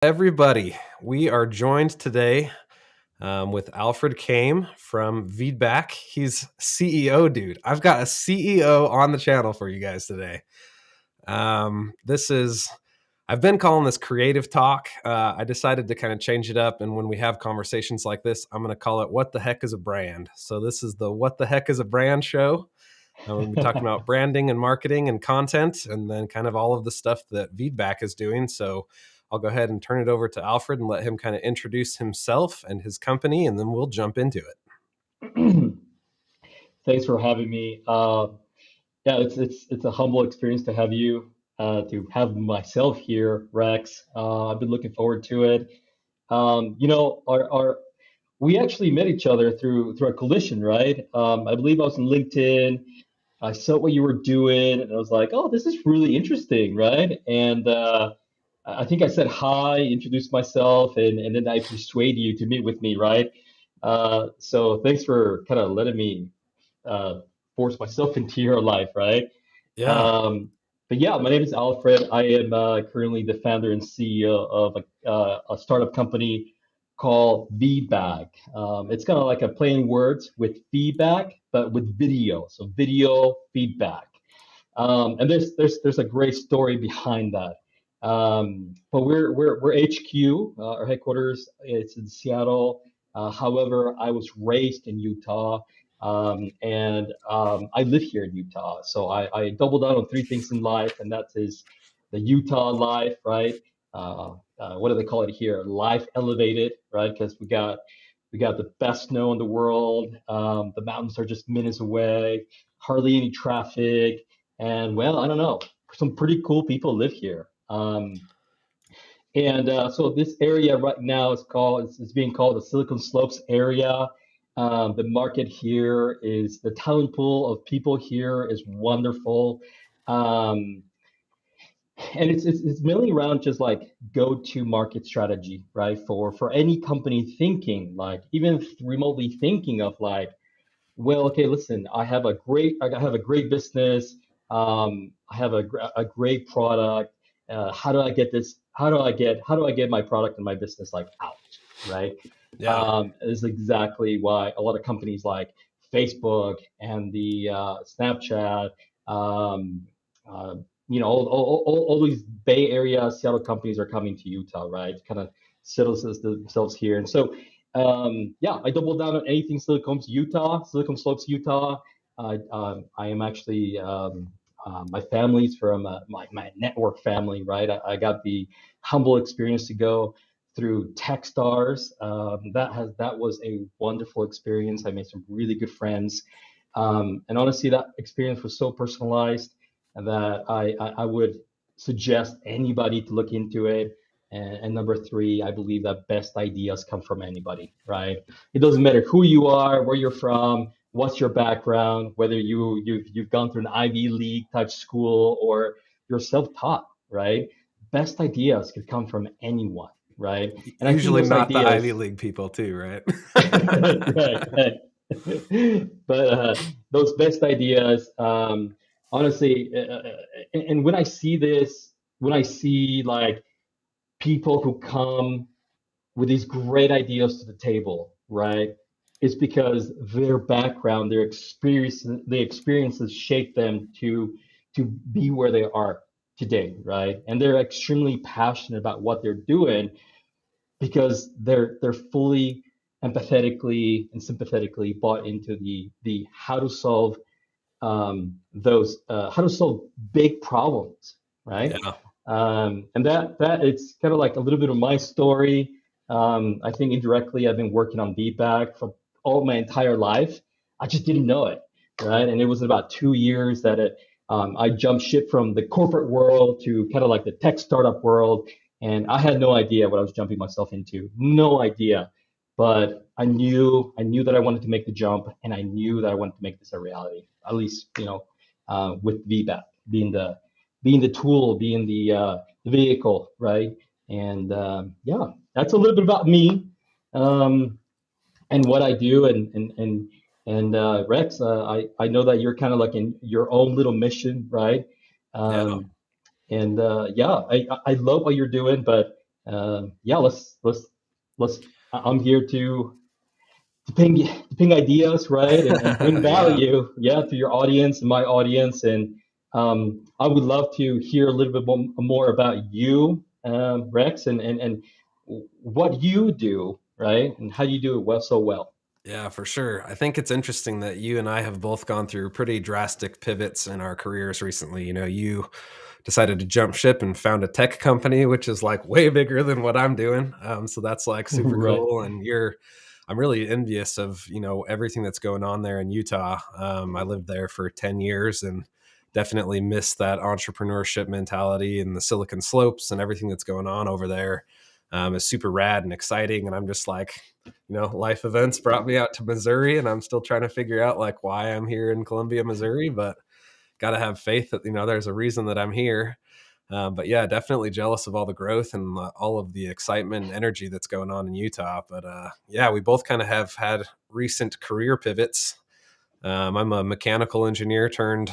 Everybody, we are joined today with Raul Came from Veedback. He's CEO, dude. I've got a CEO on the channel for you guys today. I've been calling this creative talk. I decided to kind of change it up. And when we have conversations like this, I'm going to call it What the Heck is a Brand? So this is the What the Heck is a Brand show. We'll be talking about branding and marketing and content, and then kind of all of the stuff that Veedback is doing. So I'll go ahead and turn it over to Raul and let him kind of introduce himself and his company, and then we'll jump into it. Thanks for having me. Yeah, it's a humble experience to have you, to have myself here, Rex. I've been looking forward to it. Our we actually met each other through a collision, right? I believe I was on LinkedIn. I saw what you were doing, and I was like, oh, this is really interesting, right? And I think I said hi, introduced myself, and then I persuaded you to meet with me, right? So thanks for kind of letting me uh, force myself into your life, right? Yeah. But yeah, my name is Alfred. I am currently the founder and CEO of a startup company called Veedback. It's kind of like a play in words with feedback, but with video. So video feedback. And there's a great story behind that. But we're HQ, our headquarters. It's in Seattle. However, I was raised in Utah, and I live here in Utah. So I double down on three things in life, and that is the Utah life, right? What do they call it here? Life elevated, right? Because we got the best snow in the world. The mountains are just minutes away, hardly any traffic, and well, I don't know, some pretty cool people live here. And so this area right now is being called the Silicon Slopes area. The market here is the talent pool of people here is wonderful. Um, and it's mainly around just like go-to market strategy, right? For any company thinking, like even remotely thinking of like, well, okay, listen, I have a great business. I have a great product. How do I get this? How do I get my product and my business like out, right? Yeah. Is exactly why a lot of companies like Facebook and the Snapchat, um, uh, all these Bay Area Seattle companies are coming to Utah, right? Kind of settles themselves here, and so yeah, I doubled down on anything Silicon Slopes, Utah. I am actually my family's from my network family, right? I got the humble experience to go through TechStars. That was a wonderful experience. I made some really good friends, and honestly, that experience was so personalized that I would suggest anybody to look into it. And number three, I believe that best ideas come from anybody, right? It doesn't matter who you are, where you're from, what's your background, whether you've gone through an Ivy League type school or you're self-taught, right? Best ideas could come from anyone, right? And I think Usually those not the Ivy ideas, League people too, right? right, right. But those best ideas, honestly, and when I see this, when I see like people who come with these great ideas to the table, right? It's because their background, their experiences shape them to be where they are today, right? And they're extremely passionate about what they're doing because they're fully empathetically and sympathetically bought into the how to solve big problems, right? Yeah. And that it's kind of like a little bit of my story. I think indirectly I've been working on feedback for all my entire life. I just didn't know it, right? And it was about 2 years that I jumped ship from the corporate world to kind of like the tech startup world, and I had no idea what I was jumping myself into. No idea, but I knew that I wanted to make the jump, and I knew that I wanted to make this a reality. At least, with VBAC being the tool, being the vehicle, right? And yeah, that's a little bit about me, um, and what I do. And Rex, I know that you're kind of like in your own little mission, right? Yeah. Um, and yeah, I love what you're doing, but Yeah, let's. I'm here to ping ideas, right, and bring Yeah. value, yeah, to your audience and my audience. And I would love to hear a little bit more about you, Rex, and what you do, right, and how you do it well so well. Yeah, for sure. I think it's interesting that you and I have both gone through pretty drastic pivots in our careers recently. You decided to jump ship and found a tech company, which is like way bigger than what I'm doing. So that's like super Right. cool. And I'm really envious of, everything that's going on there in Utah. I lived there for 10 years and definitely miss that entrepreneurship mentality and the Silicon Slopes and everything that's going on over there. Is super rad and exciting. And I'm just like, life events brought me out to Missouri, and I'm still trying to figure out like why I'm here in Columbia, Missouri, but got to have faith that, there's a reason that I'm here. But yeah, definitely jealous of all the growth and all of the excitement and energy that's going on in Utah. But yeah, we both kind of have had recent career pivots. I'm a mechanical engineer turned,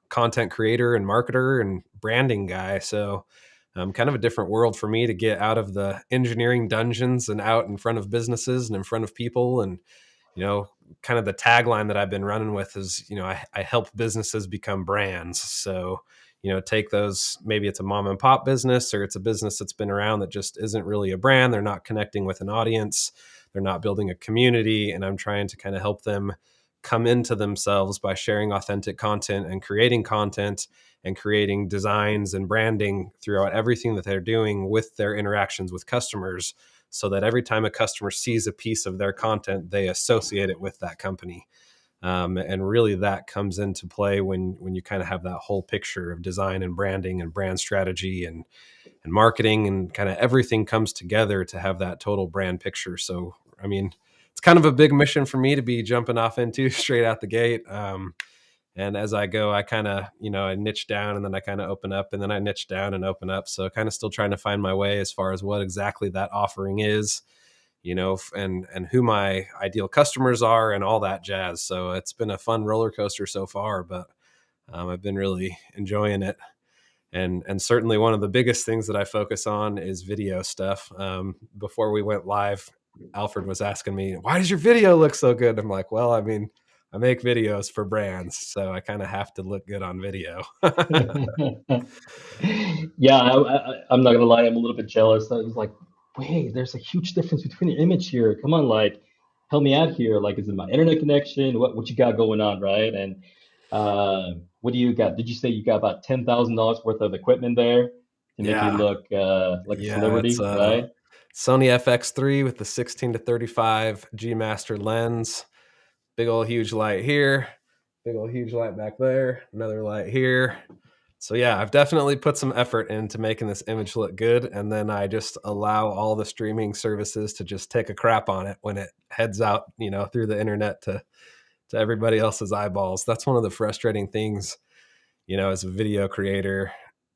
content creator and marketer and branding guy. So kind of a different world for me to get out of the engineering dungeons and out in front of businesses and in front of people. And, you know, kind of the tagline that I've been running with is, I help businesses become brands. So, take those, maybe it's a mom and pop business or it's a business that's been around that just isn't really a brand. They're not connecting with an audience. They're not building a community. And I'm trying to kind of help them come into themselves by sharing authentic content and creating designs and branding throughout everything that they're doing with their interactions with customers, so that every time a customer sees a piece of their content, they associate it with that company. And really that comes into play when you kind of have that whole picture of design and branding and brand strategy and marketing, and kind of everything comes together to have that total brand picture. So, I mean, it's kind of a big mission for me to be jumping off into straight out the gate. And as I go, I kind of, I niche down and then I kind of open up and then I niche down and open up. So kind of still trying to find my way as far as what exactly that offering is, and who my ideal customers are and all that jazz. So it's been a fun roller coaster so far, but I've been really enjoying it. And certainly one of the biggest things that I focus on is video stuff. Before we went live, Alfred was asking me, "Why does your video look so good?" I'm like, "Well, I mean, I make videos for brands, so I kind of have to look good on video." Yeah, I'm not gonna lie, I'm a little bit jealous. I was like, wait, there's a huge difference between the image here. Come on, like, help me out here. Like, is it my internet connection? What you got going on, right? And what do you got? Did you say you got about $10,000 worth of equipment there to make you Yeah, look like a yeah, it's celebrity, a right? Sony FX3 with the 16 to 35 G Master lens. Big old huge light here, big old huge light back there, another light here. So yeah, I've definitely put some effort into making this image look good, and then I just allow all the streaming services to just take a crap on it when it heads out, through the internet to everybody else's eyeballs. That's one of the frustrating things, as a video creator.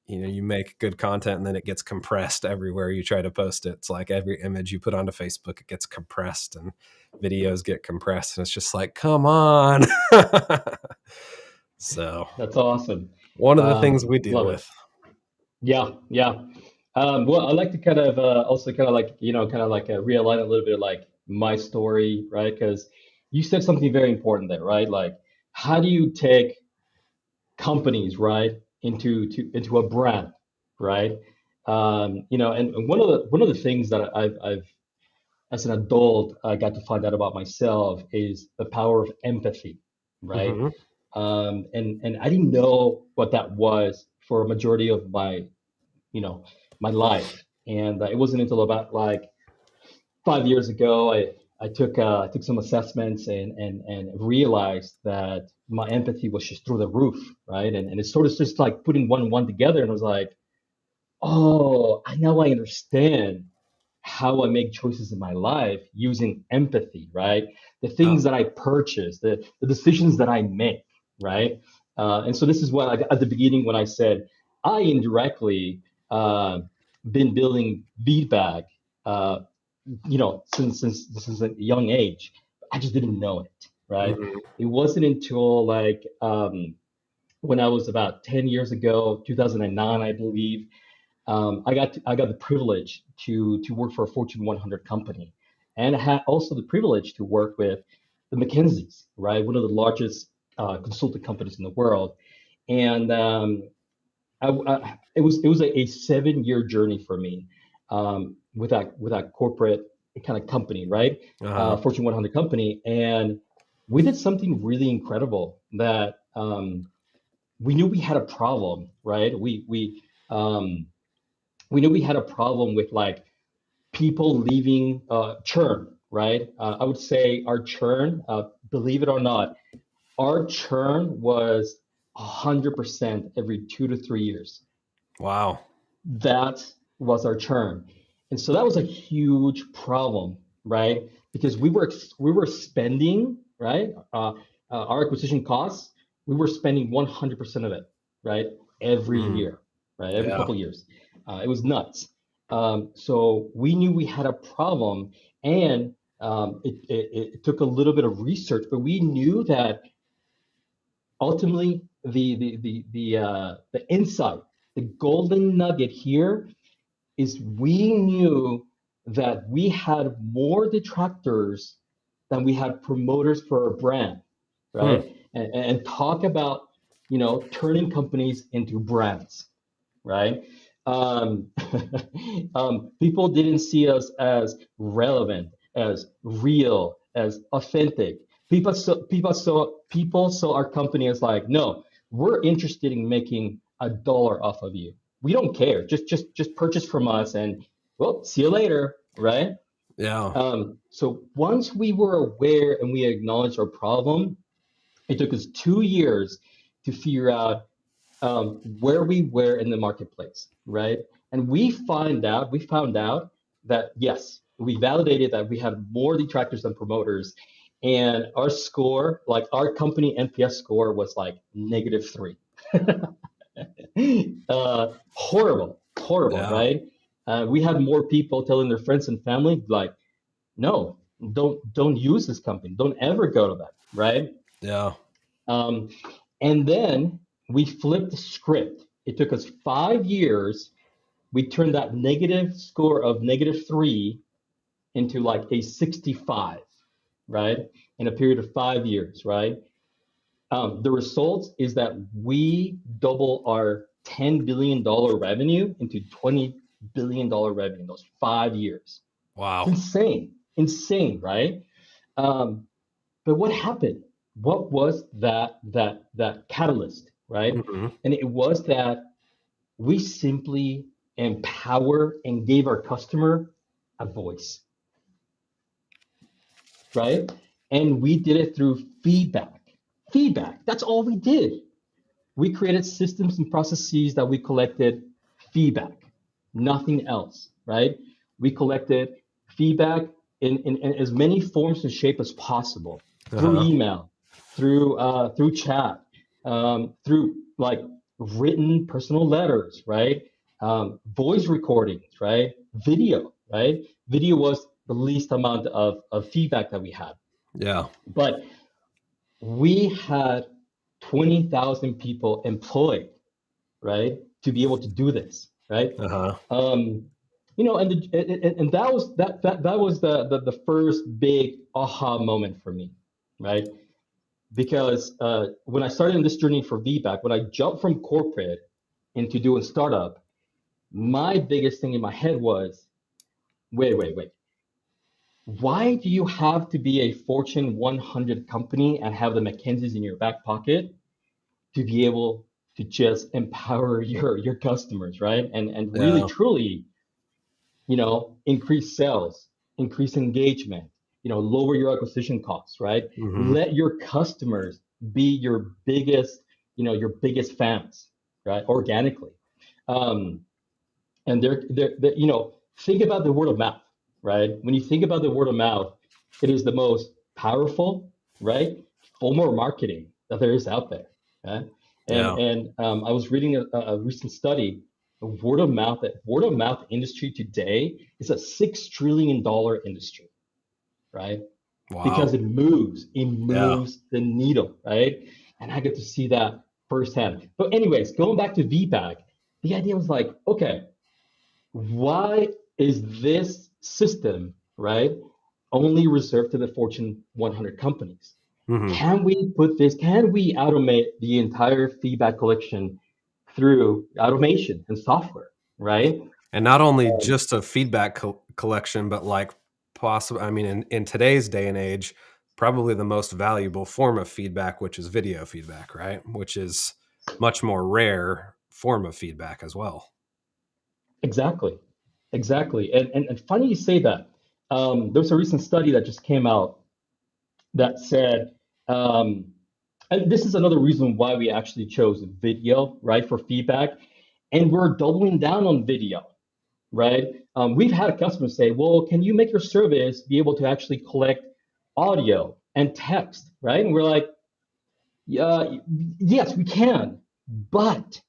You make good content and then it gets compressed everywhere you try to post it. It's like every image you put onto Facebook, it gets compressed, and videos get compressed, and it's just like, come on. So That's awesome. one of the things we deal Love it. with. Yeah, yeah. Well, I like to kind of also kind of like, kind of like realign a little bit like my story, right? Because you said something very important there, right? Like, how do you take companies, right, into a brand, right? And one of the things that I've as an adult I got to find out about myself is the power of empathy, right? Hmm. And I didn't know what that was for a majority of you know, my life. And it wasn't until about like 5 years ago, I took some assessments and realized that my empathy was just through the roof, right? And it's sort of just like putting one and one together, and I was like, oh, now I understand how I make choices in my life using empathy, right? The Oh, things that I purchase, the decisions that I make, right? And so this is what at the beginning when I said I indirectly uh, been building feedback, uh, since a young age. I just didn't know it, right? mhm. It wasn't until like when I was about 10 years ago, 2009, I believe. I got the privilege to work for a Fortune 100 company, and I had also the privilege to work with the McKinseys, right, one of the largest consulting companies in the world. And it was a 7 year journey for me with that corporate kind of company, right? Uh-huh. Fortune 100 company, and we did something really incredible that we knew we had a problem, right? We knew we had a problem with like people leaving churn, right? I would say our churn, believe it or not, our churn was 100% every 2 to 3 years. Wow. That was our churn. And so that was a huge problem, right? Because we were spending, right? Our acquisition costs, we were spending 100% of it, right? Every Mm. year, right? Every Yeah. couple of years. It was nuts. So we knew we had a problem, and it took a little bit of research, but we knew that ultimately the insight, the golden nugget here is we knew that we had more detractors than we had promoters for our brand, Hmm. right? And talk about, turning companies into brands, right? Um, People didn't see us as relevant, as real, as authentic. People saw our company as like, no, we're interested in making $1 off of you. We don't care. Just purchase from us, and well, see you later, right? Yeah. So once we were aware and we acknowledged our problem, it took us 2 years to figure out where we were in the marketplace, right? And we found out that yes, we validated that we had more detractors than promoters, and our score, like our company NPS score, was like -3. Horrible, horrible, Yeah. right? We had more people telling their friends and family, like, no, don't use this company, don't ever go to them, right? Yeah. Um, and then we flipped the script. It took us 5 years. We turned that negative score of -3 into like a 65, right? In a period of 5 years, right? The result is that we double our $10 billion revenue into $20 billion revenue in those 5 years. It's Wow. insane, insane, right? Um, But what happened? What was that catalyst, right? Hmm. And it was that we simply empower and gave our customer a voice, right? And we did it through feedback. Feedback. That's all we did. We created systems and processes that we collected feedback, nothing else, right? We collected feedback in as many forms and shape as possible through Uh-huh. email, through chat, through like written personal letters, right? Voice recordings, right? Video, right? Video was the least amount of feedback that we had, Yeah. but we had 20,000 people employed, right, to be able to do this, right? Uh-huh. Um, and that was the first big aha moment for me, right? Because when I started in this journey for VBAC, when I jumped from corporate into doing startup, my biggest thing in my head was, wait. Why do you have to be a Fortune 100 company and have the McKinseys in your back pocket to be able to just empower your customers, right? And really Yeah. truly, increase sales, increase engagement, lower your acquisition costs, right? Hmm. Let your customers be your biggest fans, right? Organically. Um, and think about the word of mouth, right? When you think about the word of mouth, it is the most powerful, right, form of marketing that there is out there, right? Yeah. I was reading a recent study. The word of mouth industry today is a $6 trillion industry, right? Wow. Because it Yeah. moves the needle, right? And I get to see that firsthand. But anyways, going back to VPAC, the idea was like, okay, why is this system, right, only reserved to the Fortune 100 companies? Hmm. Can we automate the entire feedback collection through automation and software, right? And not only just a feedback collection, but like possible, I mean, in today's day and age, probably the most valuable form of feedback, which is video feedback, right? Which is much more rare form of feedback as well. Exactly, exactly. And funny you say that. There's a recent study that just came out that said, um, and this is another reason why we actually chose video, right, for feedback. And we're doubling down on video, right? We've had customers say, well, can you make your service be able to actually collect audio and text, right? And we're like, yeah, yes, we can, but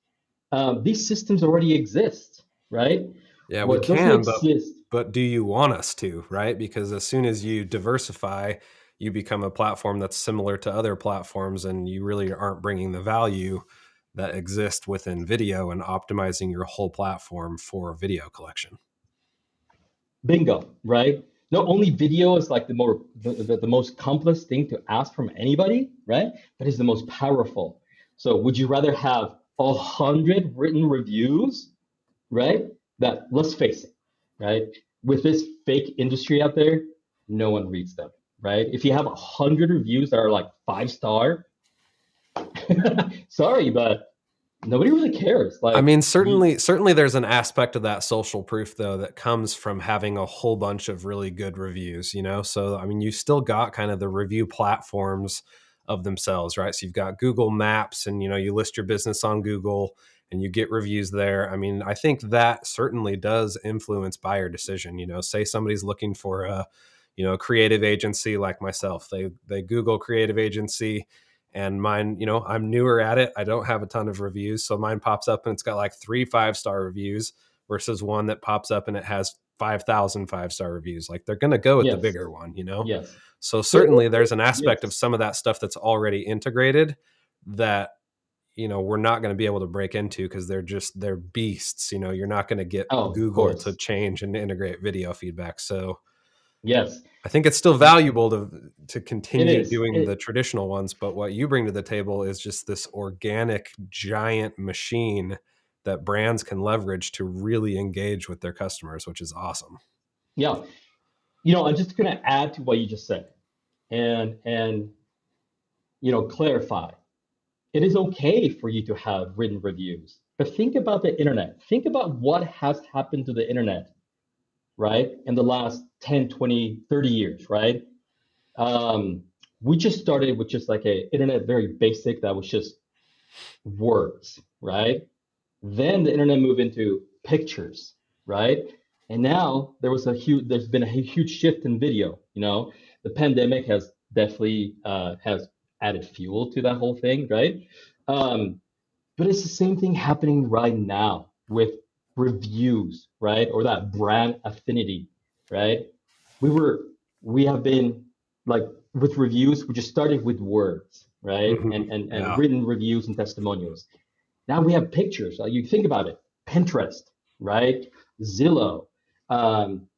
these systems already exist, right? Yeah, we What doesn't can, exist, but do you want us to, right? Because as soon as you diversify, you become a platform that's similar to other platforms, and you really aren't bringing the value that exists within video and optimizing your whole platform for video collection. bingo, right? Not only video is like the most complex thing to ask from anybody, right? But it's the most powerful. So would you rather have 100 written reviews, right? That, let's face it, right? With this fake industry out there, no one reads them, right? If you have 100 reviews that are like 5 star, sorry, but nobody really cares. I Like mean, we, certainly there's an aspect of that social proof though that comes from having a whole bunch of really good reviews, you know? So I mean, you still got kind of the review platforms of themselves, right? So you've got Google Maps, and you list your business on Google and you get reviews there. I mean, I think that certainly does influence buyer decision. Say somebody's looking for a creative agency like myself. They Google creative agency, and mine, I'm newer at it. I don't have a ton of reviews. So mine pops up and it's got like 3 5-star reviews versus one that pops up and it has 5,000 5-star reviews. Like they're going to go with the yes, bigger one. yes. So There, certainly there's an aspect of yes. some of that stuff that's already integrated that, we're not going to be able to break into because they're beasts. You're not going to get Oh, of Google to course. change and integrate video feedback. So Yes, I think it's still valuable to it continue is. doing the It, traditional ones, but what you bring to the table is just this organic giant machine that brands can leverage to really engage with their customers, which is awesome. yeah. I'm just gonna add to what you just said and clarify. It is okay for you to have written reviews, but think about the internet. Think about what has happened to the internet, right? In the last 10, 20, 30 years, right? Um, we just started with just like a internet very basic that was just words, right? Then the internet moved into pictures, right? And now there's been a huge shift in video. The pandemic has definitely has added fuel to that whole thing, right? Um, but it's the same thing happening right now with reviews, right? Or that brand affinity, right? We were, we have been like with reviews, we just started with words, right? Mhm. And Yeah. written reviews and testimonials. Now we have pictures. Like you think about it, Pinterest, right? Zillow,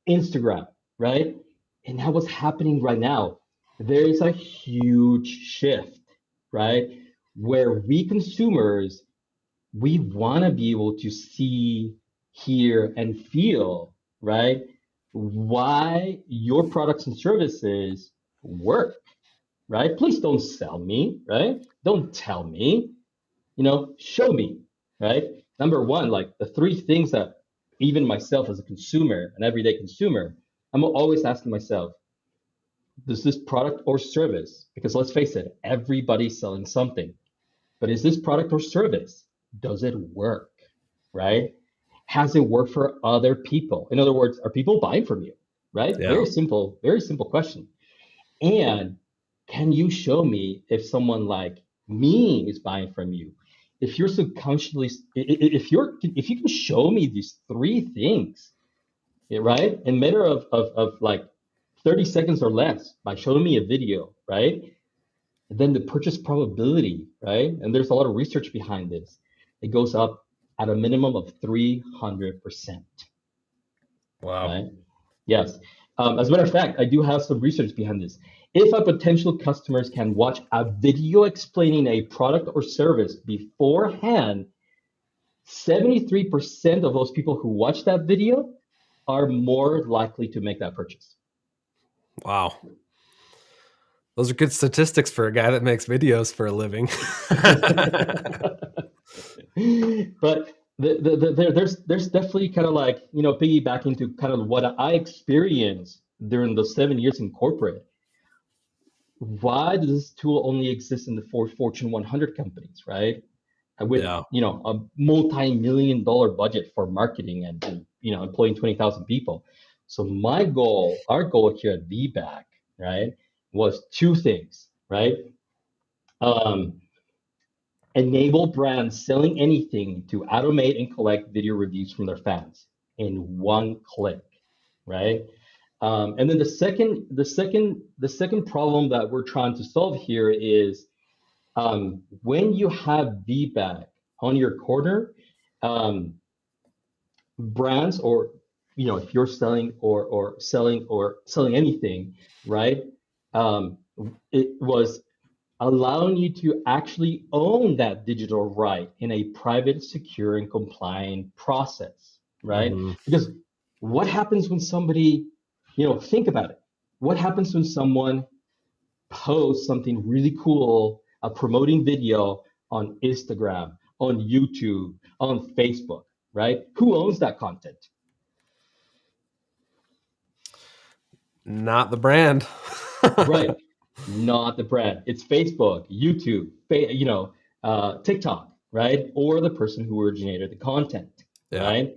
Instagram, right? And now what's happening right now? There is a huge shift, right? Where we consumers, we want to be able to see, hear, and feel, right? Why your products and services work, right? Please don't sell me, right? Don't tell me, show me, right? Number one, like the three things that even myself as a consumer, an everyday consumer, I'm always asking myself, does this product or service, because let's face it, everybody's selling something, but is this product or service, does it work, right? Has it worked for other people? In other words, are people buying from you, right? Yeah. Very simple question. And can you show me if someone like me is buying from you? If you're subconsciously, if you can show me these three things, yeah, right, in a matter of like 30 seconds or less by showing me a video, right? Then the purchase probability, right? And there's a lot of research behind this. It goes up at a minimum of 300%, Wow. right? Yes. As a matter of fact, I do have some research behind this. If a potential customers can watch a video explaining a product or service beforehand, 73% of those people who watch that video are more likely to make that purchase. Wow. Those are good statistics for a guy that makes videos for a living. But there's definitely kind of like, piggybacking to kind of what I experienced during those 7 years in corporate. Why does this tool only exist in the four Fortune 100 companies, right? With Yeah. a multi-million dollar budget for marketing and employing 20,000 people. So our goal here at VBAC, right, was two things, right? Um, Enable brands selling anything to automate and collect video reviews from their fans in one click, right? And then the second problem that we're trying to solve here is when you have feedback on your corner, um, brands or if you're selling or selling anything, right? Um, it was allowing you to actually own that digital right in a private, secure, and compliant process, right? Hmm. Because what happens when somebody, think about it. What happens when someone posts something really cool, a promoting video on Instagram, on YouTube, on Facebook, right? Who owns that content? Not the brand. Right. Not the brand. It's Facebook, YouTube, TikTok, right? Or the person who originated the content, Yeah. right?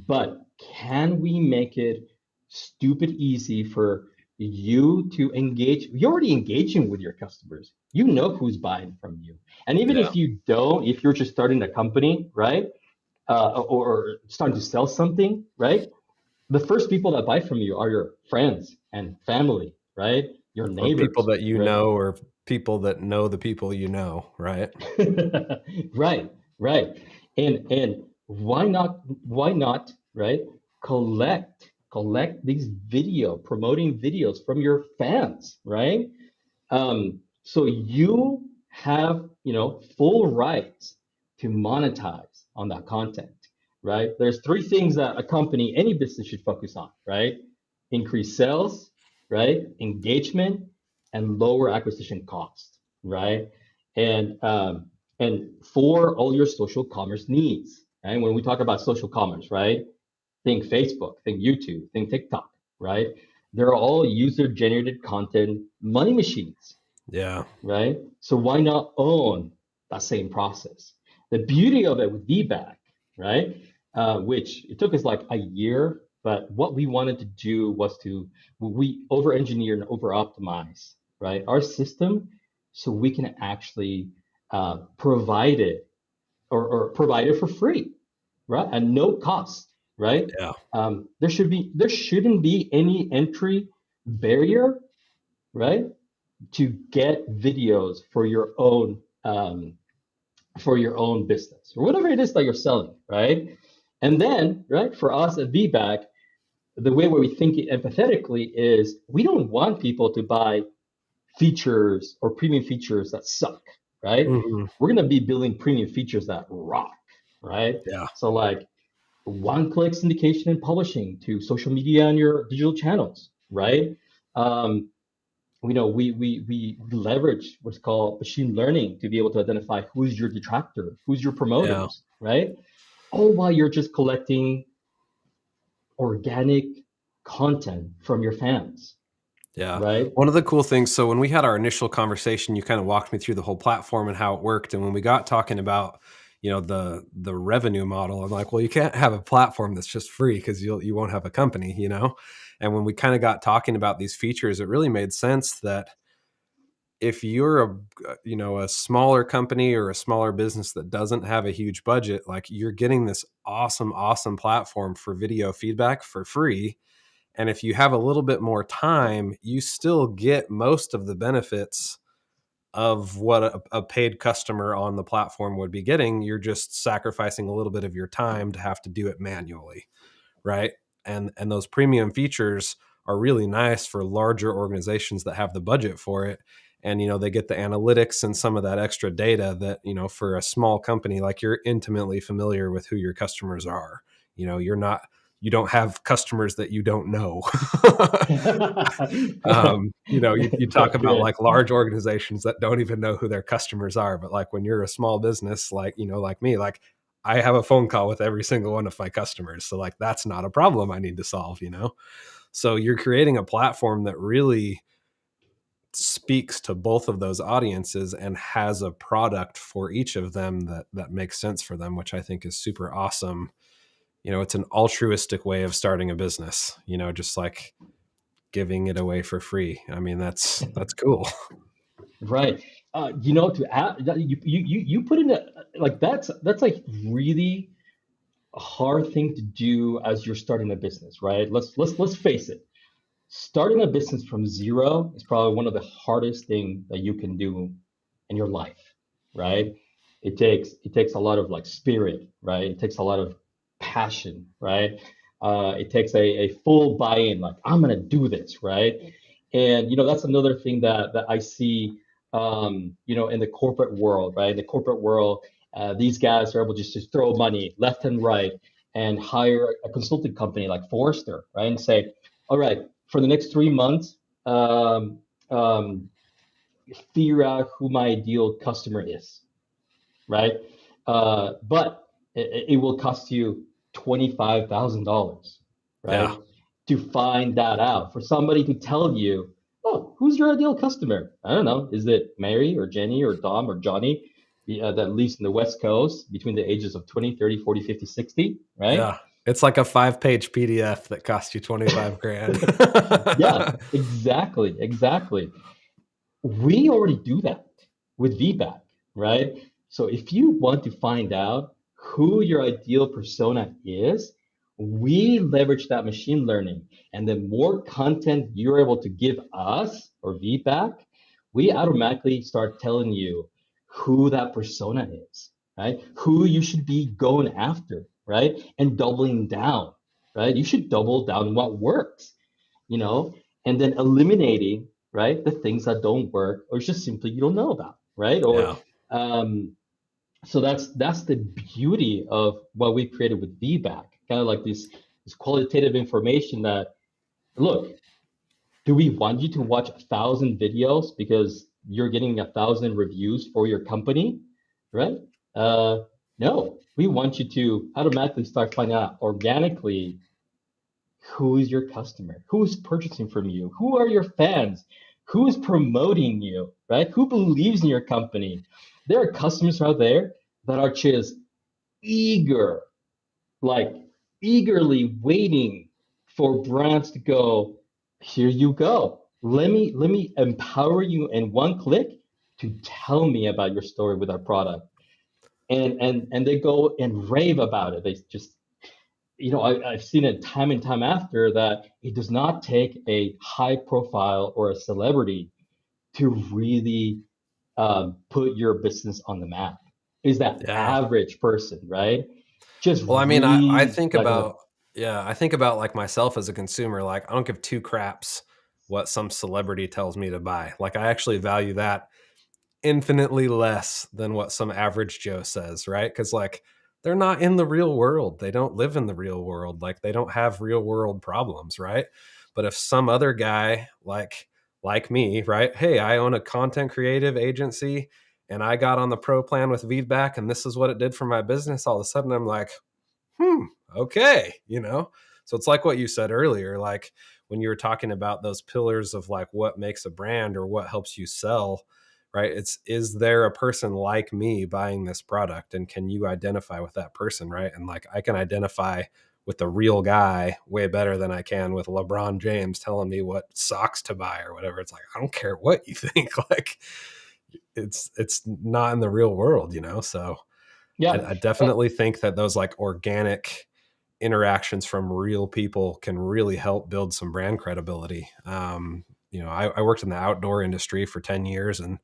But can we make it stupid easy for you to engage? You're already engaging with your customers. You know who's buying from you. And even Yeah. if you don't, if you're just starting a company, right? Or starting to sell something, right? The first people that buy from you are your friends and family, right? Your Or people neighbors, that you right? know, or people that know the people you know, right? Right, right. And why not, right? Collect these promoting videos from your fans, right? So you have, full rights to monetize on that content, right? There's three things that a company, any business should focus on, right? Increase sales, right? Engagement and lower acquisition cost, right? And for all your social commerce needs, right? When we talk about social commerce, right? Think Facebook, think YouTube, think TikTok, right? They're all user generated content money machines, Yeah. right? So why not own that same process? The beauty of it with VBAC, right? Which it took us like a year, but what we wanted to do was we over engineer and over optimize, right? Our system so we can actually provide it or provide it for free, right? At no cost, right? Yeah. There shouldn't be any entry barrier, right? To get videos for your own business or whatever it is that you're selling, right? And then, right, for us at VBAC, the way where we think it empathetically is we don't want people to buy features or premium features that suck, right? Hmm. We're gonna be building premium features that rock, right? Yeah. So like one-click syndication and publishing to social media and your digital channels, right? Um, we leverage what's called machine learning to be able to identify who's your detractor, who's your Yeah. promoters, right? All while you're just collecting organic content from your fans, Yeah. right? One of the cool things, so when we had our initial conversation, you kind of walked me through the whole platform and how it worked. And when we got talking about, the revenue model, I'm like, well, you can't have a platform that's just free because you won't have a company. And when we kind of got talking about these features, it really made sense that if you're a smaller company or a smaller business that doesn't have a huge budget, like you're getting this awesome platform for video feedback for free. And if you have a little bit more time, you still get most of the benefits of what a paid customer on the platform would be getting. You're just sacrificing a little bit of your time to have to do it manually, right? and those premium features are really nice for larger organizations that have the budget for it. And, they get the analytics and some of that extra data that, for a small company, like, you're intimately familiar with who your customers are. You don't have customers that you don't know. You talk That's about good. like large organizations that don't even know who their customers are. But like when you're a small business, like, like me, like I have a phone call with every single one of my customers. So like, that's not a problem I need to solve. So you're creating a platform that really speaks to both of those audiences and has a product for each of them that makes sense for them, which I think is super awesome. It's an altruistic way of starting a business, just like giving it away for free. I mean, that's cool. Right. To add, you put in like that's like really a hard thing to do as you're starting a business, right? Let's face it. Starting a business from zero is probably one of the hardest things that you can do in your life, right? It takes a lot of like spirit, right? It takes a lot of passion, right? It takes a full buy-in, like I'm gonna do this, right? And that's another thing that I see, in the corporate world, right? In the corporate world, these guys are able just to throw money left and right and hire a consulting company like Forrester, right? And say, all right, for the next 3 months, um, um, figure out who my ideal customer is, right? But it will cost you $25,000, Yeah. right? To find that out. For somebody to tell you, oh, who's your ideal customer? I don't know. Is it Mary or Jenny or Dom or Johnny that lives in the West Coast between the ages of 20, 30, 40, 50, 60, right? Yeah. It's like a 5-page PDF that costs you 25 grand. Yeah, exactly, exactly. We already do that with VBAC, right? So if you want to find out who your ideal persona is, we leverage that machine learning. And the more content you're able to give us or VBAC, we automatically start telling you who that persona is, right? Who you should be going after, right? And doubling down, right? You should double down on what works, you know, and then eliminating, right, the things that don't work or just simply you don't know about, right? Or Yeah. um, so that's the beauty of what we created with VBAC, kind of like this qualitative information that, look, do we want you to watch 1,000 videos because you're getting 1,000 reviews for your company, right? Uh, no, we want you to automatically start finding out organically who is your customer, who's purchasing from you, who are your fans, who's promoting you, right? Who believes in your company? There are customers out there that are just eager, like eagerly waiting for brands to go, here you go. Let me empower you in one click to tell me about your story with our product. And they go and rave about it. They just, I've seen it time and time after that it does not take a high profile or a celebrity to really put your business on the map. Is that Yeah. average person, right? Just Well, I mean, I really think like, look, about, yeah, I think about like myself as a consumer. Like, I don't give two craps what some celebrity tells me to buy. Like, I actually value that infinitely less than what some average Joe says, right? Because like, they're not in the real world. They don't live in the real world. Like, they don't have real world problems, right? But if some other guy like me, right? Hey, I own a content creative agency and I got on the pro plan with Veedback and this is what it did for my business. All of a sudden I'm like, okay. So it's like what you said earlier, like when you were talking about those pillars of like what makes a brand or what helps you sell, right? It's, is there a person like me buying this product, and can you identify with that person, right? And like I can identify with the real guy way better than I can with LeBron James telling me what socks to buy or whatever. It's like, I don't care what you think. Like, it's not in the real world. So yeah. I definitely think that those like organic interactions from real people can really help build some brand credibility. I worked in the outdoor industry for 10 years, and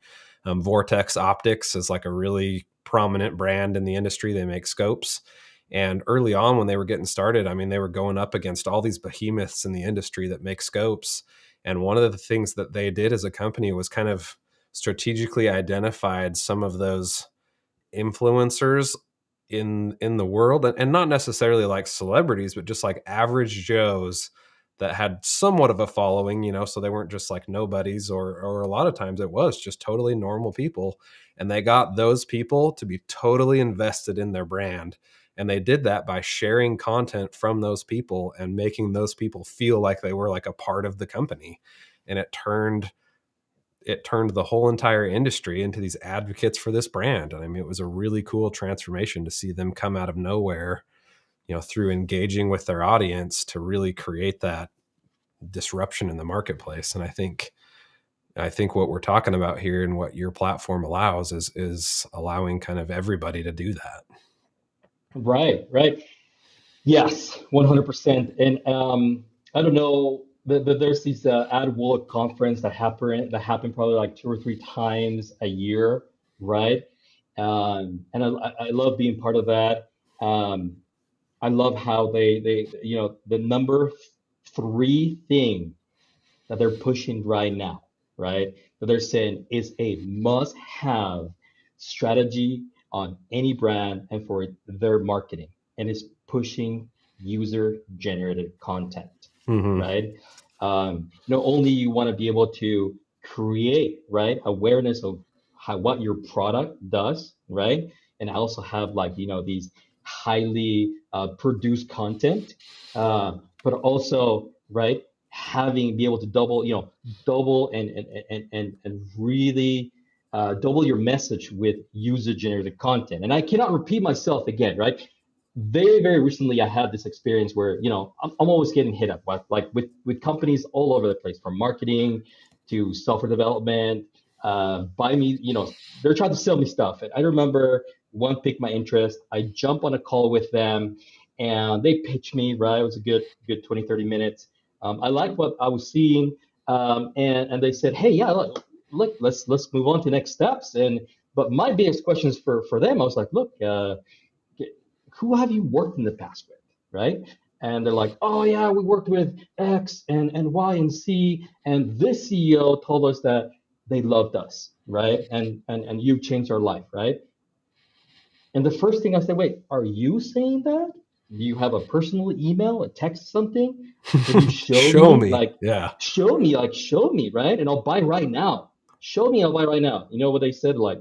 Vortex Optics is like a really prominent brand in the industry. They make scopes. And early on, when they were getting started, I mean, they were going up against all these behemoths in the industry that make scopes. And one of the things that they did as a company was kind of strategically identified some of those influencers in the world, and not necessarily like celebrities, but just like average Joes that had somewhat of a following, so they weren't just like nobodies, or a lot of times it was just totally normal people. And they got those people to be totally invested in their brand. And they did that by sharing content from those people and making those people feel like they were like a part of the company. And it turned the whole entire industry into these advocates for this brand. And I mean, it was a really cool transformation to see them come out of nowhere, through engaging with their audience to really create that disruption in the marketplace. And I think what we're talking about here and what your platform allows is allowing kind of everybody to do that. Right, right. Yes, 100%. And I don't know, there's these AdWorld conference that happen probably like 2 or 3 times a year, right? And I love being part of that. Um, I love how the number three thing that they're pushing right now, right? That they're saying is a must-have strategy on any brand and for their marketing, and it's pushing user-generated content, Mm-hmm. right? Not only you want to be able to create, right, awareness of what your product does, right, and also have like these highly produced content, but also right be able to double and really double your message with user generated content. And I cannot repeat myself again, right? Very, very recently, I had this experience where, I'm always getting hit up with companies all over the place, from marketing to software development, buy me, they're trying to sell me stuff. And I remember one piqued my interest. I jump on a call with them and they pitched me, right? It was a good 20, 30 minutes. I liked what I was seeing. And they said, hey, yeah, look, let's move on to next steps. But my biggest question is for them. I was like, look, who have you worked in the past with, right? And they're like, oh yeah, we worked with X and Y and C, and this CEO told us that they loved us, right? And you changed our life, right? And the first thing I said, wait, are you saying that? Do you have a personal email, a text, something? Can you show Show me? me. Like, Yeah. show me, right? And I'll buy right now. Show me, I'll buy right now. You know what they said? Like,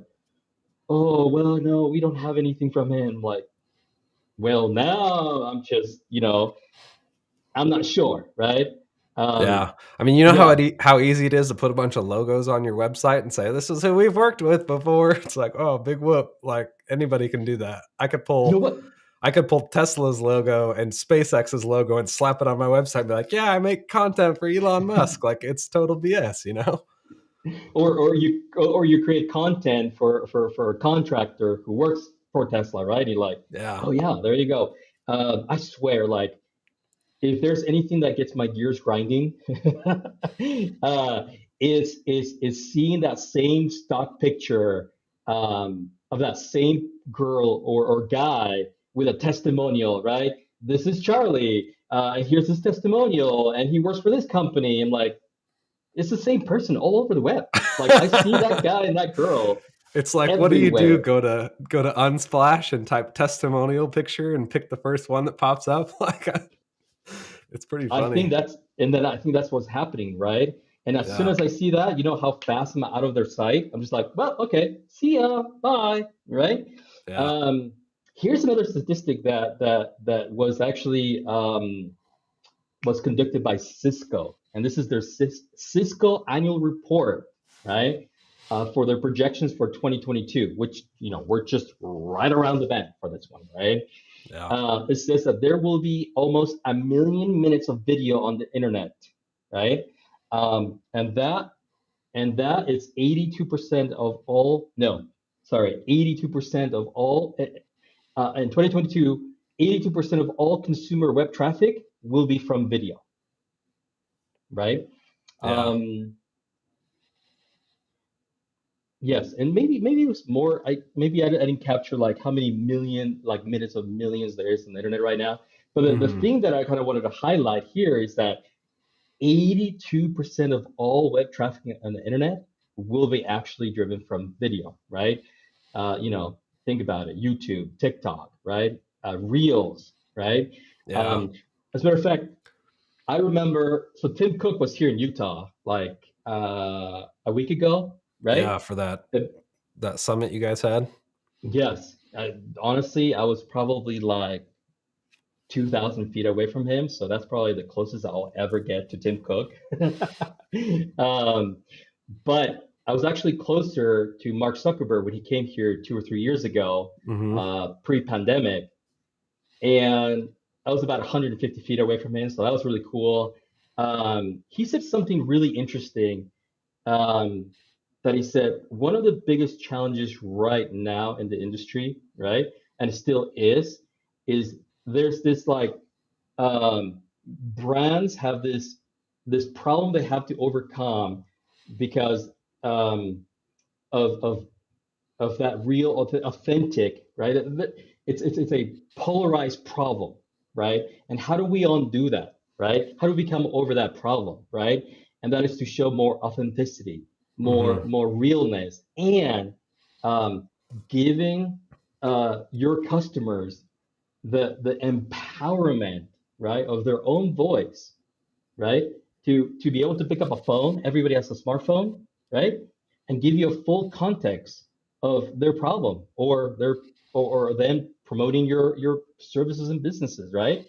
oh, well, no, we don't have anything from him. Like, well, now I'm just, I'm not sure, right? Yeah. Um, I mean, you know yeah, how easy it is to put a bunch of logos on your website and say, this is who we've worked with before. It's like, oh, big whoop. Like anybody can do that. I could you know pull what? I could pull Tesla's logo and SpaceX's logo and slap it on my website and be like, yeah, I make content for Elon Musk. Like it's total BS. Or you create content for a contractor who works for Tesla, right? You're like, Yeah. oh yeah, there you go. I swear, like if there's anything that gets my gears grinding, uh, is seeing that same stock picture of that same girl or guy with a testimonial, right? This is Charlie, and here's his testimonial, and he works for this company. I'm like, it's the same person all over the web. Like I see that guy and that girl It's like, what do you do? everywhere. Go to Unsplash and type testimonial picture and pick the first one that pops up. Like it's pretty I think funny. that's and then I think that's what's happening, right? And as soon Yeah. as I see that, you know how fast I'm out of their sight. I'm just like, well, okay, see ya, bye, right? Yeah. Um, Here's another statistic that was actually was conducted by Cisco, and this is their Cisco annual report, right? For their projections for 2022, which we're just right around the bend for this one, right? Yeah. It says that there will be almost 1 million minutes of video on the internet, right? And that is 82% of all. No, sorry, 82% of all in 2022. 82% of all consumer web traffic will be from video, right? Yeah. Um, Yes, and maybe it was more. I didn't capture like how many million like minutes of millions there is on the internet right now. But the Hmm. thing that I kind of wanted to highlight here is that 82% of all web traffic on the internet will be actually driven from video, right? You know, think about it: YouTube, TikTok, right? Reels, right? Yeah. Um, as a matter of fact, I remember. So Tim Cook was here in Utah like a week ago, right? Yeah. For that, And that summit you guys had. yes, honestly, I was probably like 2,000 feet away from him, so that's probably the closest I'll ever get to Tim Cook. Um, but I was actually closer to Mark Zuckerberg when he came here 2 or 3 years ago, Hmm. pre-pandemic, and I was about 150 feet away from him, so that was really cool. He said something really interesting, um, that he said one of the biggest challenges right now in the industry, right, and it still is there's this like brands have this problem they have to overcome because um, of of of that real authentic, right? It's a polarized problem, right? And how do we undo that, right? How do we come over that problem, right? And that is to show more authenticity, Hmm. more realness, and um, giving your customers the empowerment, right, of their own voice, right? To be able to pick up a phone, everybody has a smartphone, right? And give you a full context of their problem or or them promoting your services and businesses, right?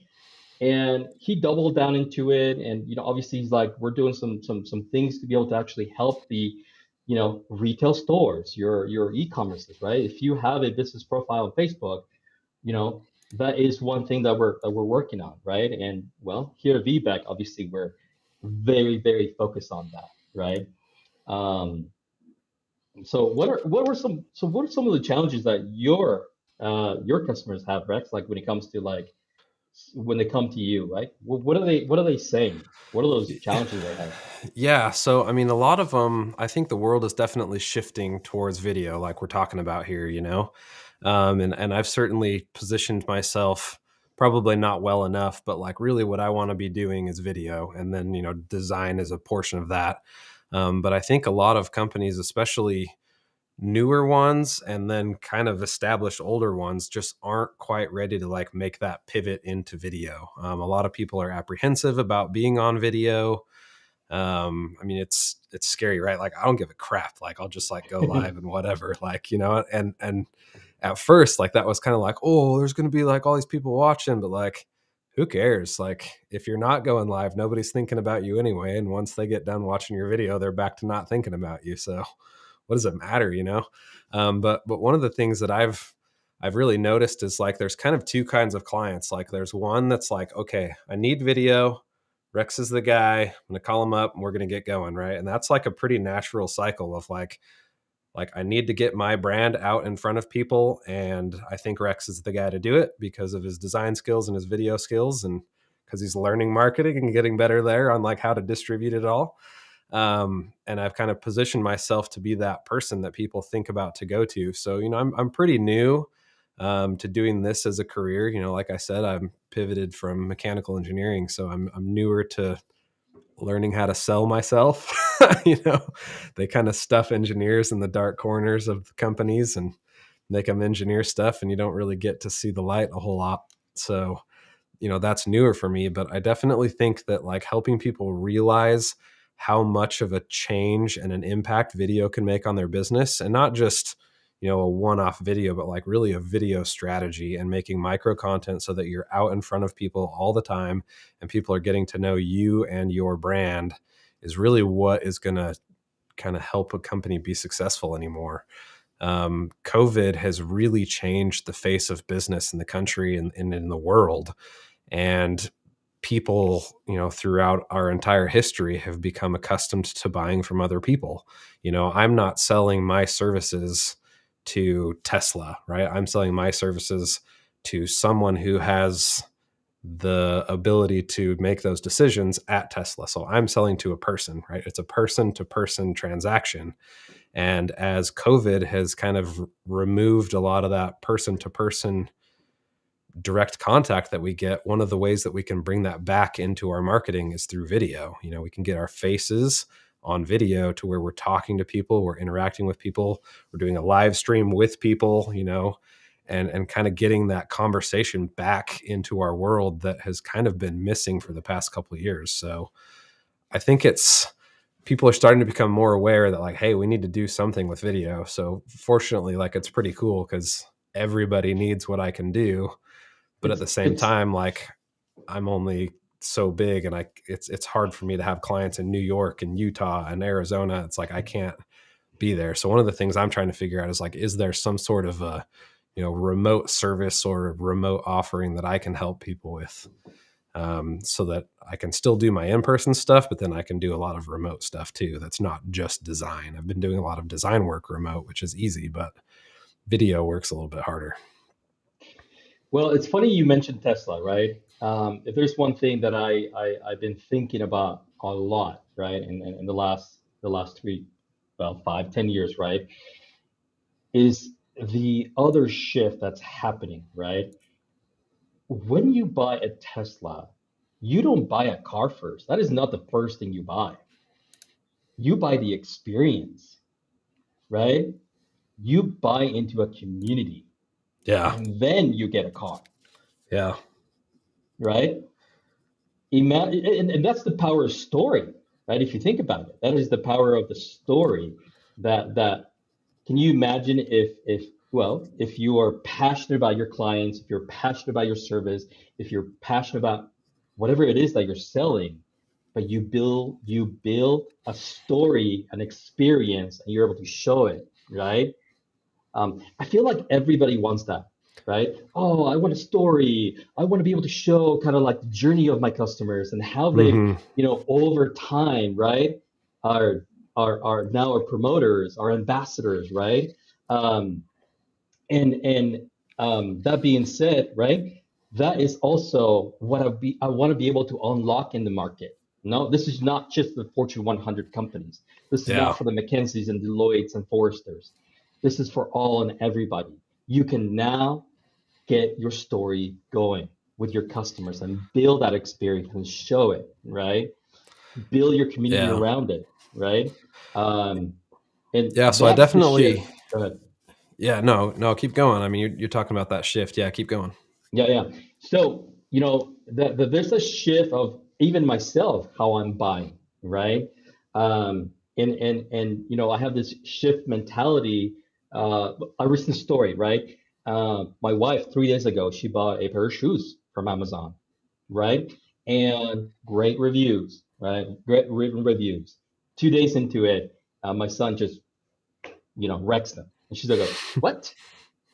And he doubled down into it, and obviously he's like, we're doing some things to be able to actually help the retail stores, your e-commerces, right? If you have a business profile on Facebook, you know that is one thing that we're working on, right? And well, here at VBAC, obviously we're very focused on that, right? um so what are some of the challenges that your customers have, Rex, like when it comes to like when they come to you, right? What are they saying? What are those challenges they have? Yeah. So, I mean, a lot of them, I think the world is definitely shifting towards video, like we're talking about here, and I've certainly positioned myself probably not well enough, but like really what I want to be doing is video. And then, design is a portion of that. But I think a lot of companies, especially newer ones and then kind of established older ones, just aren't quite ready to like make that pivot into video. A lot of people are apprehensive about being on video. I mean, it's scary, right? Like I don't give a crap. Like I'll just like go live and whatever, like, and at first, like that was kind of like, oh, there's going to be like all these people watching, but like, who cares? Like if you're not going live, nobody's thinking about you anyway. And once they get done watching your video, they're back to not thinking about you. So what does it matter, But one of the things that I've really noticed is like there's kind of two kinds of clients. Like there's one that's like, okay, I need video. Rex is the guy. I'm gonna call him up and we're gonna get going, right? And that's like a pretty natural cycle of like I need to get my brand out in front of people, and I think Rex is the guy to do it because of his design skills and his video skills, and because he's learning marketing and getting better there on like how to distribute it all. And I've kind of positioned myself to be that person that people think about to go to. So I'm pretty new to doing this as a career. Like I said, I'm pivoted from mechanical engineering, so I'm newer to learning how to sell myself. you know, they kind of stuff engineers in the dark corners of the companies and make them engineer stuff, and you don't really get to see the light a whole lot. So that's newer for me, but I definitely think that like helping people realize how much of a change and an impact video can make on their business, and not just a one-off video, but like really a video strategy and making micro content so that you're out in front of people all the time and people are getting to know you and your brand is really what is going to kind of help a company be successful anymore. COVID has really changed the face of business in the country and in the world, and people throughout our entire history have become accustomed to buying from other people. I'm not selling my services to Tesla, right? I'm selling my services to someone who has the ability to make those decisions at Tesla. So I'm selling to a person, right? It's a person to person transaction. And as COVID has kind of removed a lot of that person to person direct contact that we get, one of the ways that we can bring that back into our marketing is through video. We can get our faces on video to where we're talking to people, we're interacting with people, we're doing a live stream with people, and kind of getting that conversation back into our world that has kind of been missing for the past couple of years. So I think people are starting to become more aware that like, hey, we need to do something with video. So fortunately, like, it's pretty cool because everybody needs what I can do. But at It's the same it's time, like, I'm only so big, and it's hard for me to have clients in New York and Utah and Arizona. It's like I can't be there. So one of the things I'm trying to figure out is like, is there some sort of a remote service or remote offering that I can help people with, so that I can still do my in-person stuff, but then I can do a lot of remote stuff too. That's not just design. I've been doing a lot of design work remote, which is easy, but video works a little bit harder. Well, it's funny you mentioned Tesla, right? If there's one thing that I've been thinking about a lot, right, in the last three, well, 5, 10 years, right, is the other shift that's happening, right? When you buy a Tesla, you don't buy a car first. That is not the first thing you buy. You buy the experience, right? You buy into a community, Yeah. and then you get a car, Yeah. right? And that's the power of story, right? If you think about it, that is the power of the story. That can you imagine if you are passionate about your clients, if you're passionate about your service, if you're passionate about whatever it is that you're selling, but you build a story, an experience, and you're able to show it, right? I feel like everybody wants that, right? Oh, I want a story. I want to be able to show kind of like the journey of my customers and how they've, Mm-hmm. over time, right, are now our promoters, our ambassadors, right? Um, and that being said, right, that is also what I want to be able to unlock in the market. No, this is not just the Fortune 100 companies. This is Yeah. not for the McKinseys and Deloittes and Forresters. This is for all and everybody. You can now get your story going with your customers and build that experience and show it, right? Build your community Yeah. around it, right? Um, and Yeah. So I that's the shift. definitely, Go ahead. yeah, no, keep going. I mean, you're talking about that shift. Yeah. Keep going. Yeah, yeah. So, there's a shift of even myself, how I'm buying, right? And I have this shift mentality. A recent story, right? My wife, 3 days ago, she bought a pair of shoes from Amazon, right? And great reviews, right? Great written reviews. 2 days into it, my son just, wrecks them. And she's like, what?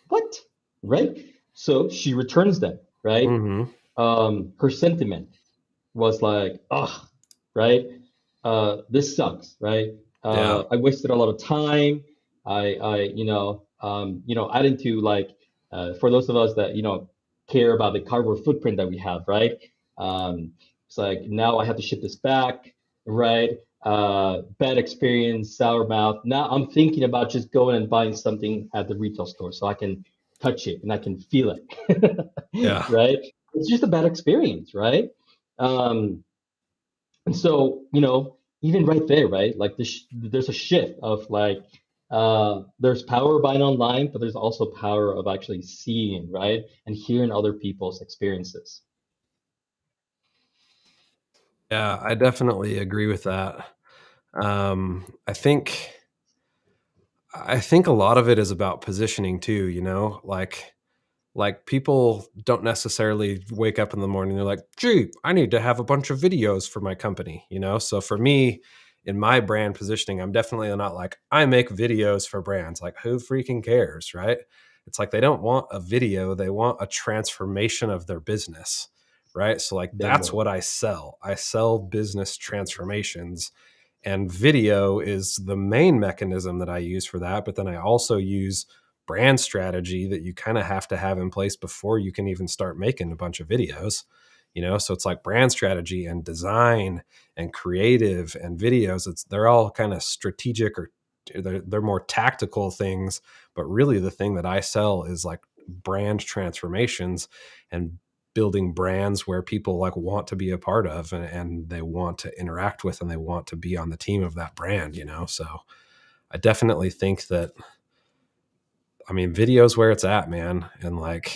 What? Right? So she returns them, right? Mm-hmm. Her sentiment was like, oh, right? This sucks, right? Yeah. I wasted a lot of time. Add into like, for those of us that, care about the carbon footprint that we have, right? It's like now I have to ship this back, right? Bad experience, sour mouth. Now I'm thinking about just going and buying something at the retail store so I can touch it and I can feel it, Yeah. right? It's just a bad experience, right? Um, and so, even right there, right? Like there's a shift of like, there's power buying online, but there's also power of actually seeing, right? And hearing other people's experiences. Yeah. I definitely agree with that. I think a lot of it is about positioning too, like people don't necessarily wake up in the morning, they're like, gee, I need to have a bunch of videos for my company. So for me, in my brand positioning, I'm definitely not like, I make videos for brands. Like, who freaking cares, right? It's like they don't want a video, they want a transformation of their business, right? So like that's Bingo. what I sell business transformations, and video is the main mechanism that I use for that. But then I also use brand strategy that you kind of have to have in place before you can even start making a bunch of videos. So it's like brand strategy and design and creative and videos. They're all kind of strategic or they're more tactical things, but really the thing that I sell is like brand transformations and building brands where people like want to be a part of, and they want to interact with, and they want to be on the team of that brand, you know? So I definitely think that, I mean, video's where it's at, man. And like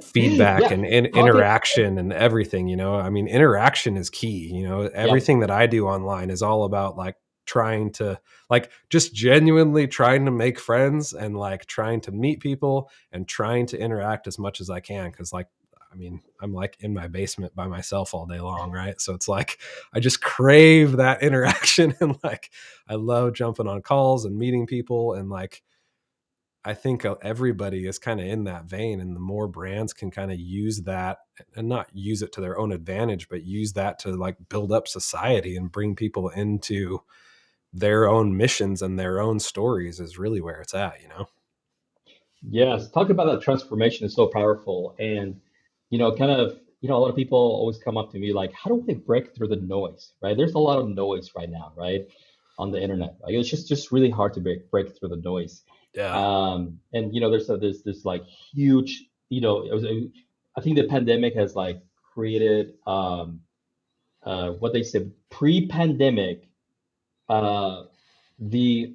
feedback Yeah, and talking. interaction and everything, you know, I mean, interaction is key, you know, Yeah. everything that I do online is all about like trying to, like, just genuinely trying to make friends and like trying to meet people and trying to interact as much as I can. Cause like, I mean, I'm like in my basement by myself all day long. Right. So it's like, I just crave that interaction. And like, I love jumping on calls and meeting people, and like, I think everybody is kind of in that vein, and the more brands can kind of use that, and not use it to their own advantage, but use that to like build up society and bring people into their own missions and their own stories, is really where it's at, you know? Yes, talk about that transformation is so powerful. And, kind of, a lot of people always come up to me like, how do I break through the noise, right? There's a lot of noise right now, right? On the internet. Like, it's just really hard to break through the noise. Yeah. And, there's this like huge, I think the pandemic has like created what they said pre-pandemic, uh, the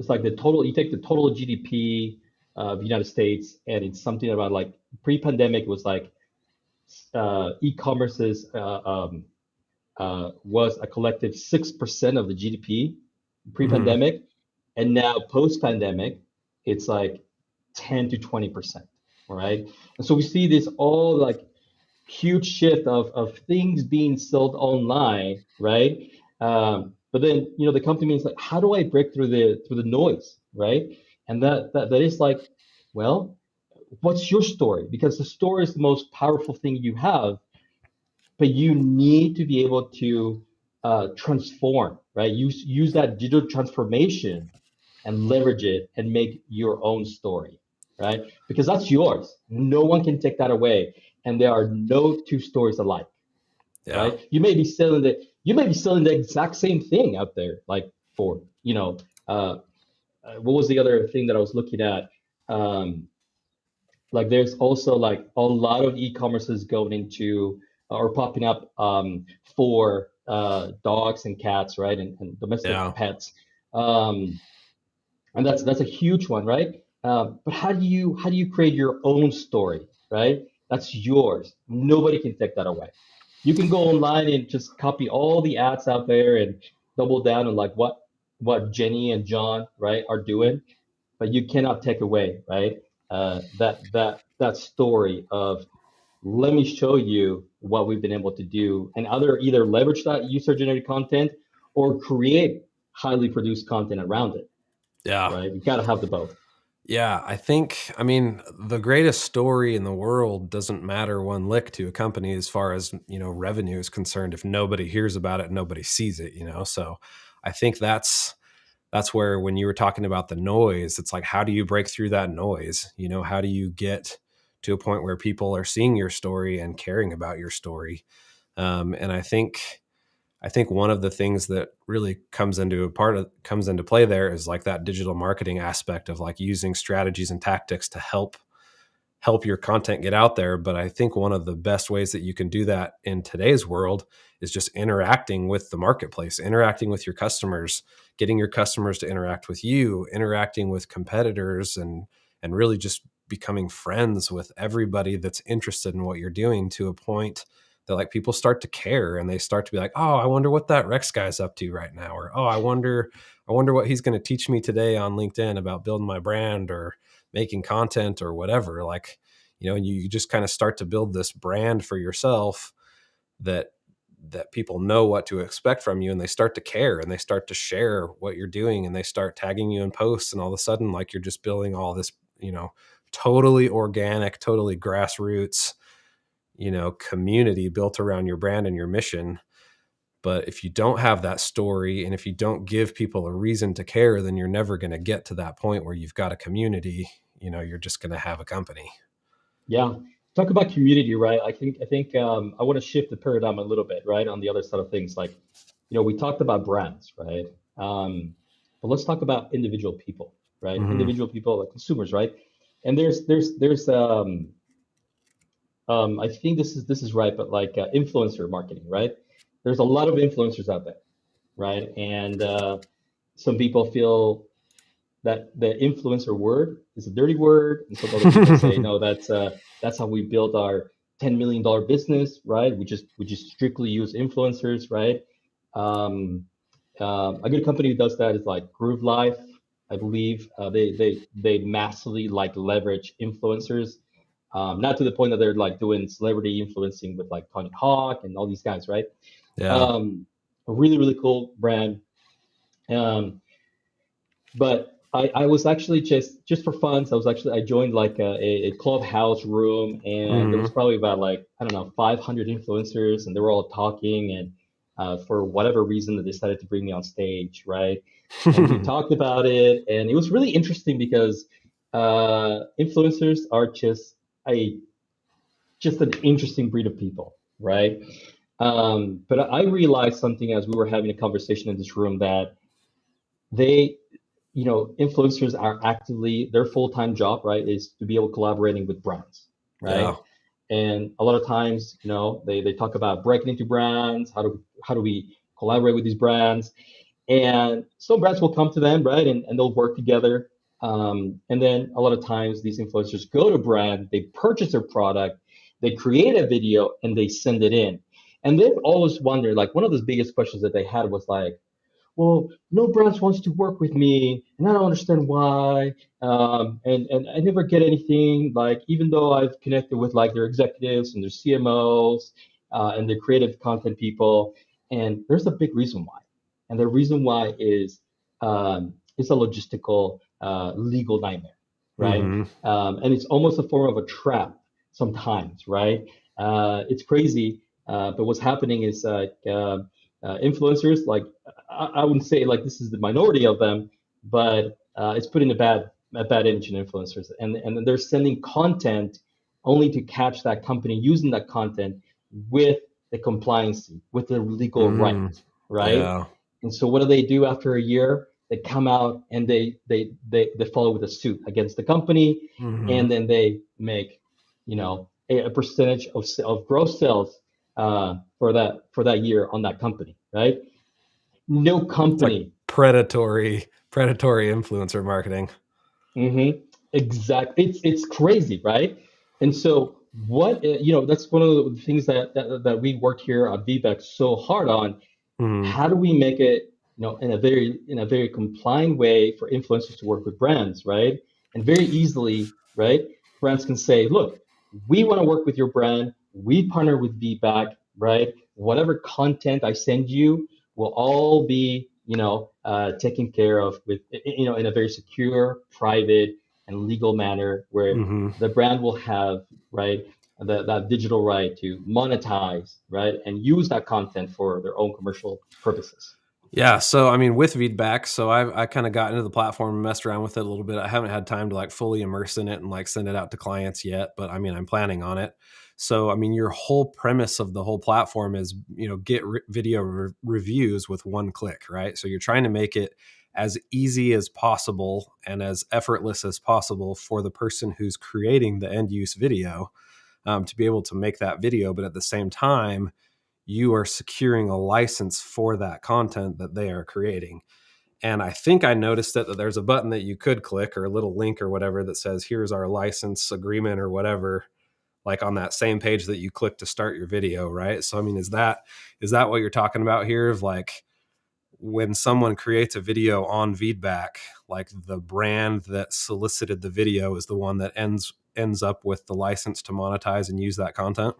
it's like the total, you take the total GDP of the United States, and it's something about like pre-pandemic was like e-commerce's was a collective 6% of the GDP Hmm. pre-pandemic, and now post-pandemic, it's like 10 to 20%. All right. And so we see this all like huge shift of things being sold online, right? But then the company is like, how do I break through the noise, right? And that is like, well, what's your story? Because the story is the most powerful thing you have, but you need to be able to transform, right? Use that digital transformation and leverage it and make your own story, right? Because that's yours. No one can take that away, and there are no two stories alike, Yeah. right? You may be selling the exact same thing out there, like for uh, what was the other thing that I was looking at? Um, like there's also like a lot of e-commerces going into or popping up for dogs and cats, right? And domestic Yeah. pets. Um, and that's a huge one, right? But how do you create your own story, right? That's yours. Nobody can take that away. You can go online and just copy all the ads out there and double down on like what Jenny and John, right, are doing, but you cannot take away, right? That story of, let me show you what we've been able to do, and either leverage that user generated content or create highly produced content around it, Yeah. right? You got to have the both. Yeah, I think, I mean, the greatest story in the world doesn't matter one lick to a company as far as, you know, revenue is concerned. If nobody hears about it, nobody sees it, you know? So I think that's where, when you were talking about the noise, it's like, how do you break through that noise? You know, how do you get to a point where people are seeing your story and caring about your story? And I think one of the things that really comes into play there is like that digital marketing aspect of like using strategies and tactics to help your content get out there. But I think one of the best ways that you can do that in today's world is just interacting with the marketplace, interacting with your customers, getting your customers to interact with you, interacting with competitors, and really just becoming friends with everybody that's interested in what you're doing, to a point that like people start to care, and they start to be like, oh, I wonder what that Rex guy's up to right now, or oh, I wonder what he's going to teach me today on LinkedIn about building my brand or making content or whatever. Like, you know, and you just kind of start to build this brand for yourself that people know what to expect from you, and they start to care, and they start to share what you're doing, and they start tagging you in posts, and all of a sudden like you're just building all this, you know, totally organic, totally grassroots, you know, community built around your brand and your mission. But if you don't have that story, and if you don't give people a reason to care, then you're never going to get to that point where you've got a community. You know, you're just going to have a company. Yeah. Talk about community, right? I think I want to shift the paradigm a little bit, right? On the other side of things, like, we talked about brands, right? Um, but let's talk about individual people, right? Hmm. Individual people, like consumers, right? And there's I think this is right, but like influencer marketing, right? There's a lot of influencers out there, right? And some people feel that the influencer word is a dirty word, and some other people say no, that's how we build our $10 million business, right? We just strictly use influencers, right? Um, a good company who does that is like Groove Life, I believe. They massively like leverage influencers, not to the point that they're like doing celebrity influencing with like Tony Hawk and all these guys, right? Yeah. A really really cool brand. Um, but I was actually just for fun. So I joined like a clubhouse room, and there was Hmm. probably about like I don't know 500 influencers, and they were all talking, and for whatever reason they decided to bring me on stage, right? And we talked about it, and it was really interesting because influencers are a just an interesting breed of people, right? But I realized something as we were having a conversation in this room that they influencers are actively their full-time job, right, is to be able collaborating with brands, Yeah. right? And a lot of times, they talk about breaking into brands, how do we collaborate with these brands, and some brands will come to them, right, and they'll work together. And then a lot of times these influencers go to brand, they purchase their product, they create a video, and they send it in. And they've always wondered, like one of the biggest questions that they had was like, well, no brands wants to work with me, and I don't understand why. And I never get anything. Like even though I've connected with like their executives and their CMOs and their creative content people, and there's a big reason why. And the reason why is it's a logistical legal nightmare, right? Hmm. And it's almost a form of a trap sometimes, right? It's crazy. But what's happening is influencers like I wouldn't say like this is the minority of them, but it's putting a bad image in influencers, and then they're sending content only to catch that company using that content with the compliancy, with the legal Mm. right, right? Yeah. And so what do they do after a year? They come out and they follow with a suit against the company, Hmm. and then they make, a percentage of gross sales for that year on that company, right? No It's like company. predatory influencer marketing. Mm-hmm. Exactly. It's crazy, right? And so that's one of the things that we work here at Veedback so hard on. Hmm. How do we make it, in a very compliant way for influencers to work with brands, right? And very easily, right? Brands can say, look, we want to work with your brand. We partner with Feedback, right? Whatever content I send you will all be, taken care of with, in a very secure, private, and legal manner where Hmm. the brand will have, right, that digital right to monetize, right, and use that content for their own commercial purposes. Yeah, so I mean, with Feedback, so I kind of got into the platform and messed around with it a little bit. I haven't had time to like fully immerse in it and like send it out to clients yet, but I mean, I'm planning on it. So I mean, your whole premise of the whole platform is get video reviews with one click, right? So you're trying to make it as easy as possible and as effortless as possible for the person who's creating the end use video to be able to make that video, but at the same time you are securing a license for that content that they are creating. And I think I noticed that there's a button that you could click or a little link or whatever that says, here's our license agreement or whatever, like on that same page that you click to start your video. Right. So, I mean, is that what you're talking about here? Of like when someone creates a video on Feedback, like the brand that solicited the video is the one that ends up with the license to monetize and use that content?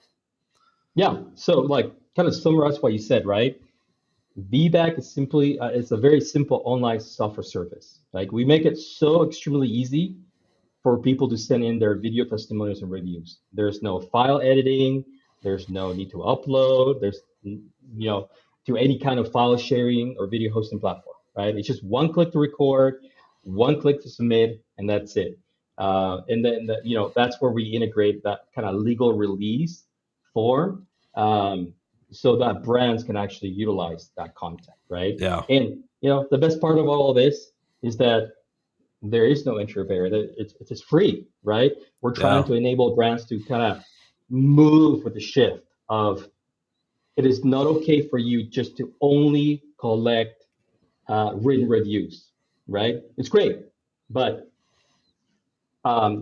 Yeah. So, like, kind of summarize what you said, right? VBAC is simply it's a very simple online software service. Like, we make it so extremely easy for people to send in their video testimonials and reviews. There's no file editing. There's no need to upload. There's to any kind of file sharing or video hosting platform, right? It's just one click to record, one click to submit, and that's it. And then that's where we integrate that kind of legal release form, so that brands can actually utilize that content, right? Yeah. And the best part of all of this is that there is no entry barrier. It's just free, right? We're trying Yeah. to enable brands to kind of move with the shift of it is not okay for you just to only collect written reviews, right? It's great, but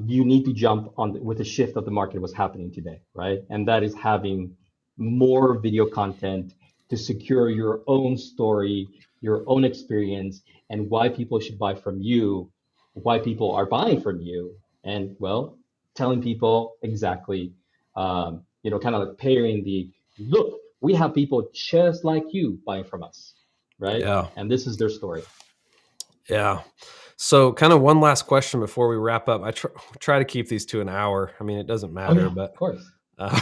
you need to jump on with the shift of the market what's happening today, right? And that is having more video content to secure your own story, your own experience, and why people should buy from you, why people are buying from you, and well, telling people exactly, kind of like pairing the look, we have people just like you buying from us, right? Yeah. And this is their story. Yeah. So, kind of one last question before we wrap up. I try to keep these to an hour. I mean, it doesn't Oh matter, yeah, but of course. uh,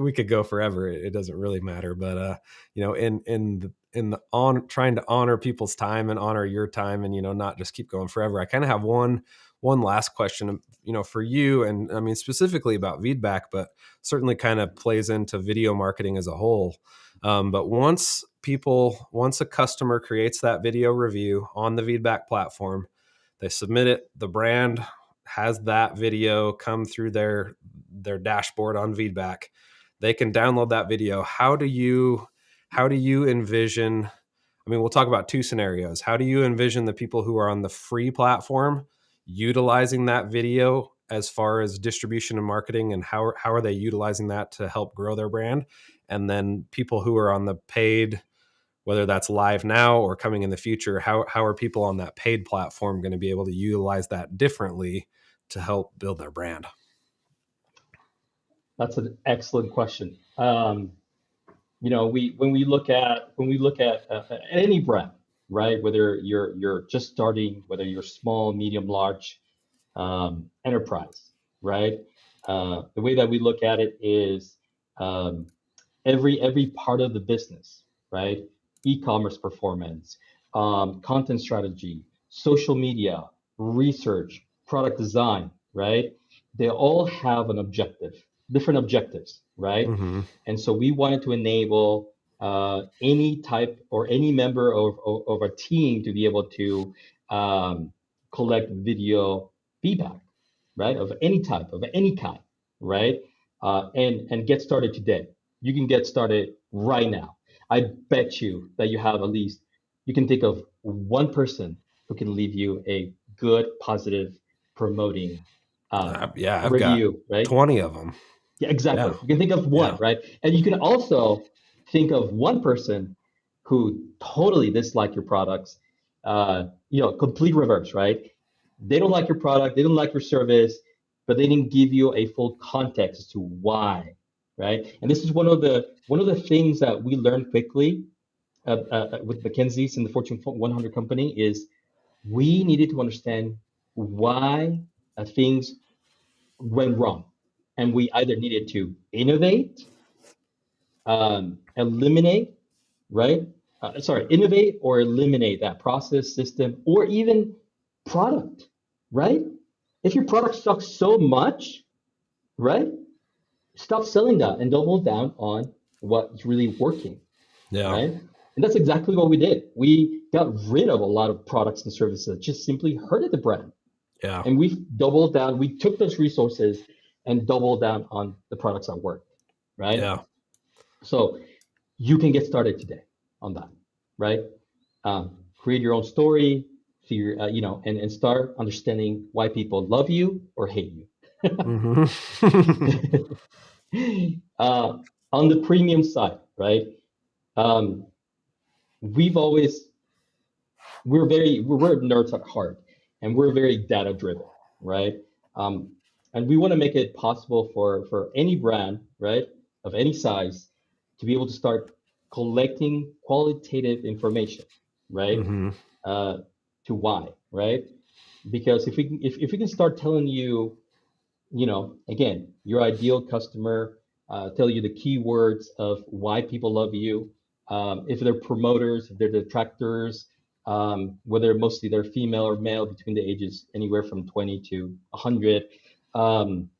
we could go forever. It doesn't really matter. But in the on trying to honor people's time and honor your time, and not just keep going forever. I kind of have one last question. For you, and I mean specifically about Veedback, but certainly kind of plays into video marketing as a whole. But once a customer creates that video review on the Veedback platform, they submit it. The brand has that video come through their dashboard on Veedback. They can download that video. How do you envision? I mean, we'll talk about two scenarios. How do you envision the people who are on the free platform utilizing that video as far as distribution and marketing, and how are they utilizing that to help grow their brand? And then people who are on the paid, whether that's live now or coming in the future, how are people on that paid platform going to be able to utilize that differently to help build their brand? That's an excellent question. We when we look at any brand, right? Whether you're just starting, whether you're small, medium, large, enterprise, right? The way that we look at it is um, every part of the business, right? E-commerce performance, content strategy, social media, research, product design, right? They all have an objective, different objectives, right? Mm-hmm. And so we wanted to enable any type or any member of a team to be able to um, collect video feedback, right? Of any type, of any kind, right? And get started today. You can get started right now. I bet you that you can think of one person who can leave you a good, positive, promoting Yeah, I've got review, right? 20 of them. Yeah, exactly. Yeah. You can think of Yeah. one, right? And you can also think of one person who totally dislike your products, complete reverse, right? They don't like your product, they don't like your service, but they didn't give you a full context as to why, right? And this is one of the things that we learned quickly with McKinsey's in the Fortune 100 company is we needed to understand why things went wrong, and we either needed to innovate, eliminate, right? Innovate or eliminate that process, system, or even product, right? If your product sucks so much, right? Stop selling that and double down on what's really working, Yeah. right? And that's exactly what we did. We got rid of a lot of products and services that just simply hurted the brand. Yeah. And we doubled down, we took those resources and doubled down on the products that worked, right? Yeah. So you can get started today on that, right? Create your own story, figure, and start understanding why people love you or hate you. Mm-hmm. uh, on the premium side, right? Um, we've always we're nerds at heart, and we're very data driven, right? Um, and we want to make it possible for any brand, right, of any size, to be able to start collecting qualitative information, right? Mm-hmm. Uh, to why, right? Because if we can start telling you, again, your ideal customer, tell you the keywords of why people love you. If they're promoters, if they're detractors, whether mostly they're female or male between the ages anywhere from 20 to 100, um,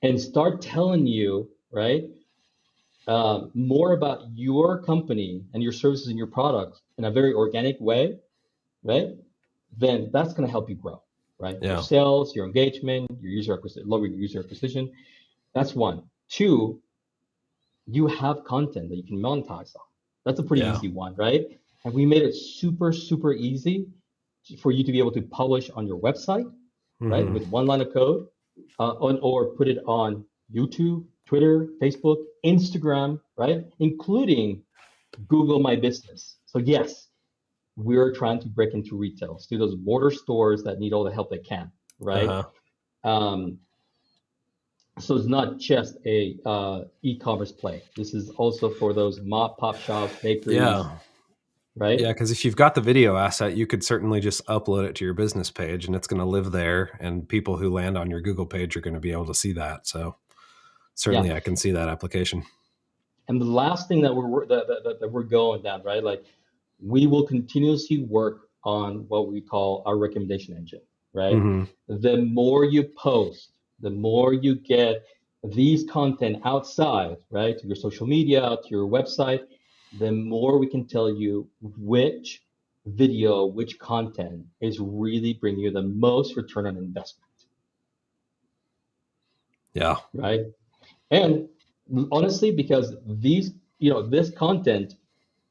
and start telling you, right, more about your company and your services and your products in a very organic way, right? then that's going to help you grow, right? Your Yeah. sales, your engagement, your user acquisition, lower your user acquisition. That's one. Two, you have content that you can monetize on. That's a pretty Yeah. easy one, right? And we made it super, super easy for you to be able to publish on your website, right, Hmm. with one line of code, or put it on YouTube, Twitter, Facebook, Instagram, right, including Google My Business. So yes, we're trying to break into retail, to those border stores that need all the help they can, right? Uh-huh. Um, so it's not just a e-commerce play. This is also for those mop pop shops, bakeries, Yeah. right? Yeah, because if you've got the video asset, you could certainly just upload it to your business page and it's going to live there. And people who land on your Google page are going to be able to see that. So Yeah. certainly I can see that application. And the last thing that we're going down, right? Like we will continuously work on what we call our recommendation engine, right? Hmm. The more you post, the more you get these content outside, right, to your social media, to your website, the more we can tell you which video, which content is really bringing you the most return on investment, Yeah. right? And honestly, because these, this content,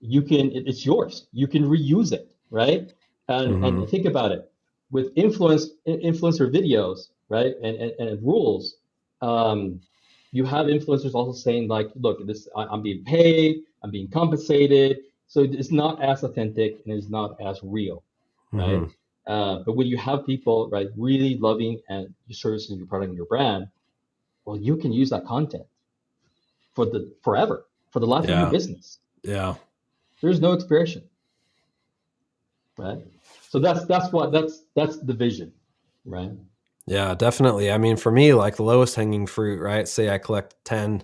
it's yours. You can reuse it, right? And Hmm. think about it. With influencer videos, right? And rules, um, you have influencers also saying like, look, I'm being paid, I'm being compensated. So it's not as authentic and it's not as real, right? Hmm. But when you have people, right, really loving and your services, your product, and your brand, well, you can use that content for the forever, for the life of your Yeah. business. Yeah. There's no expiration, right? So that's the vision, right? Yeah, definitely. I mean, for me, like the lowest hanging fruit, right? Say I collect 10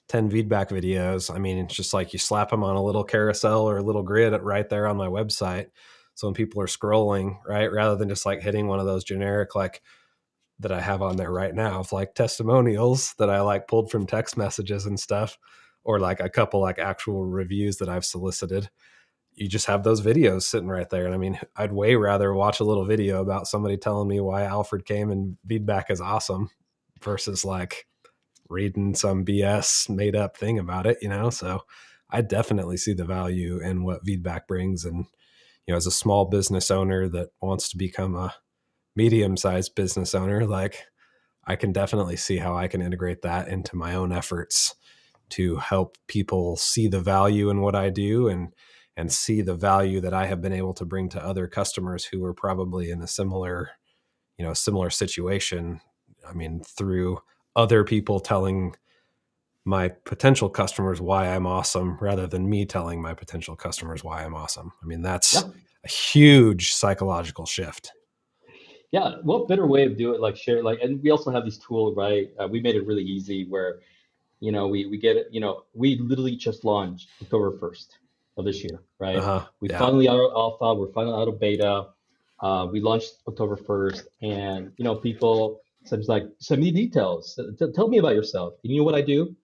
feedback videos. I mean, it's just like you slap them on a little carousel or a little grid right there on my website. So when people are scrolling, right, rather than just like hitting one of those generic, like that I have on there right now of like testimonials that I like pulled from text messages and stuff, or like a couple like actual reviews that I've solicited, you just have those videos sitting right there. And I mean, I'd way rather watch a little video about somebody telling me why Alfred Came and Feedback is awesome versus like reading some BS made up thing about it, you know? So I definitely see the value in what Feedback brings. And, you know, as a small business owner that wants to become a medium-sized business owner, like I can definitely see how I can integrate that into my own efforts to help people see the value in what I do and see the value that I have been able to bring to other customers who are probably in a similar, you know, similar situation. I mean, through other people telling my potential customers why I'm awesome rather than me telling my potential customers why I'm awesome. I mean, that's Yeah, a huge psychological shift. yeah. What better way of doing it? Like share, like, and we also have these tools, right? We made it really easy where we get it. We literally just launched October 1st of this year, right? Uh-huh. We Yeah. finally out of alpha, we're finally out of beta. We launched October 1st, and people sometimes like send me details. Tell me about yourself. And you know what I do?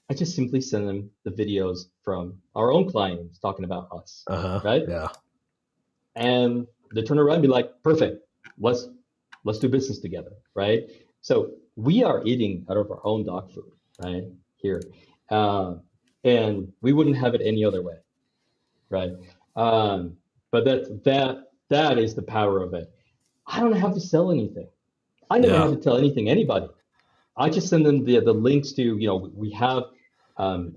I just simply send them the videos from our own clients talking about us, Uh-huh. right? Yeah. And they turn around and be like, perfect, let's let's do business together, right? So we are eating out of our own dog food, right? Here. Uh, and we wouldn't have it any other way, right? Um, but that is the power of it. I don't have to sell anything. I never Yeah. have to tell anything anybody. I just send them the links to, we have,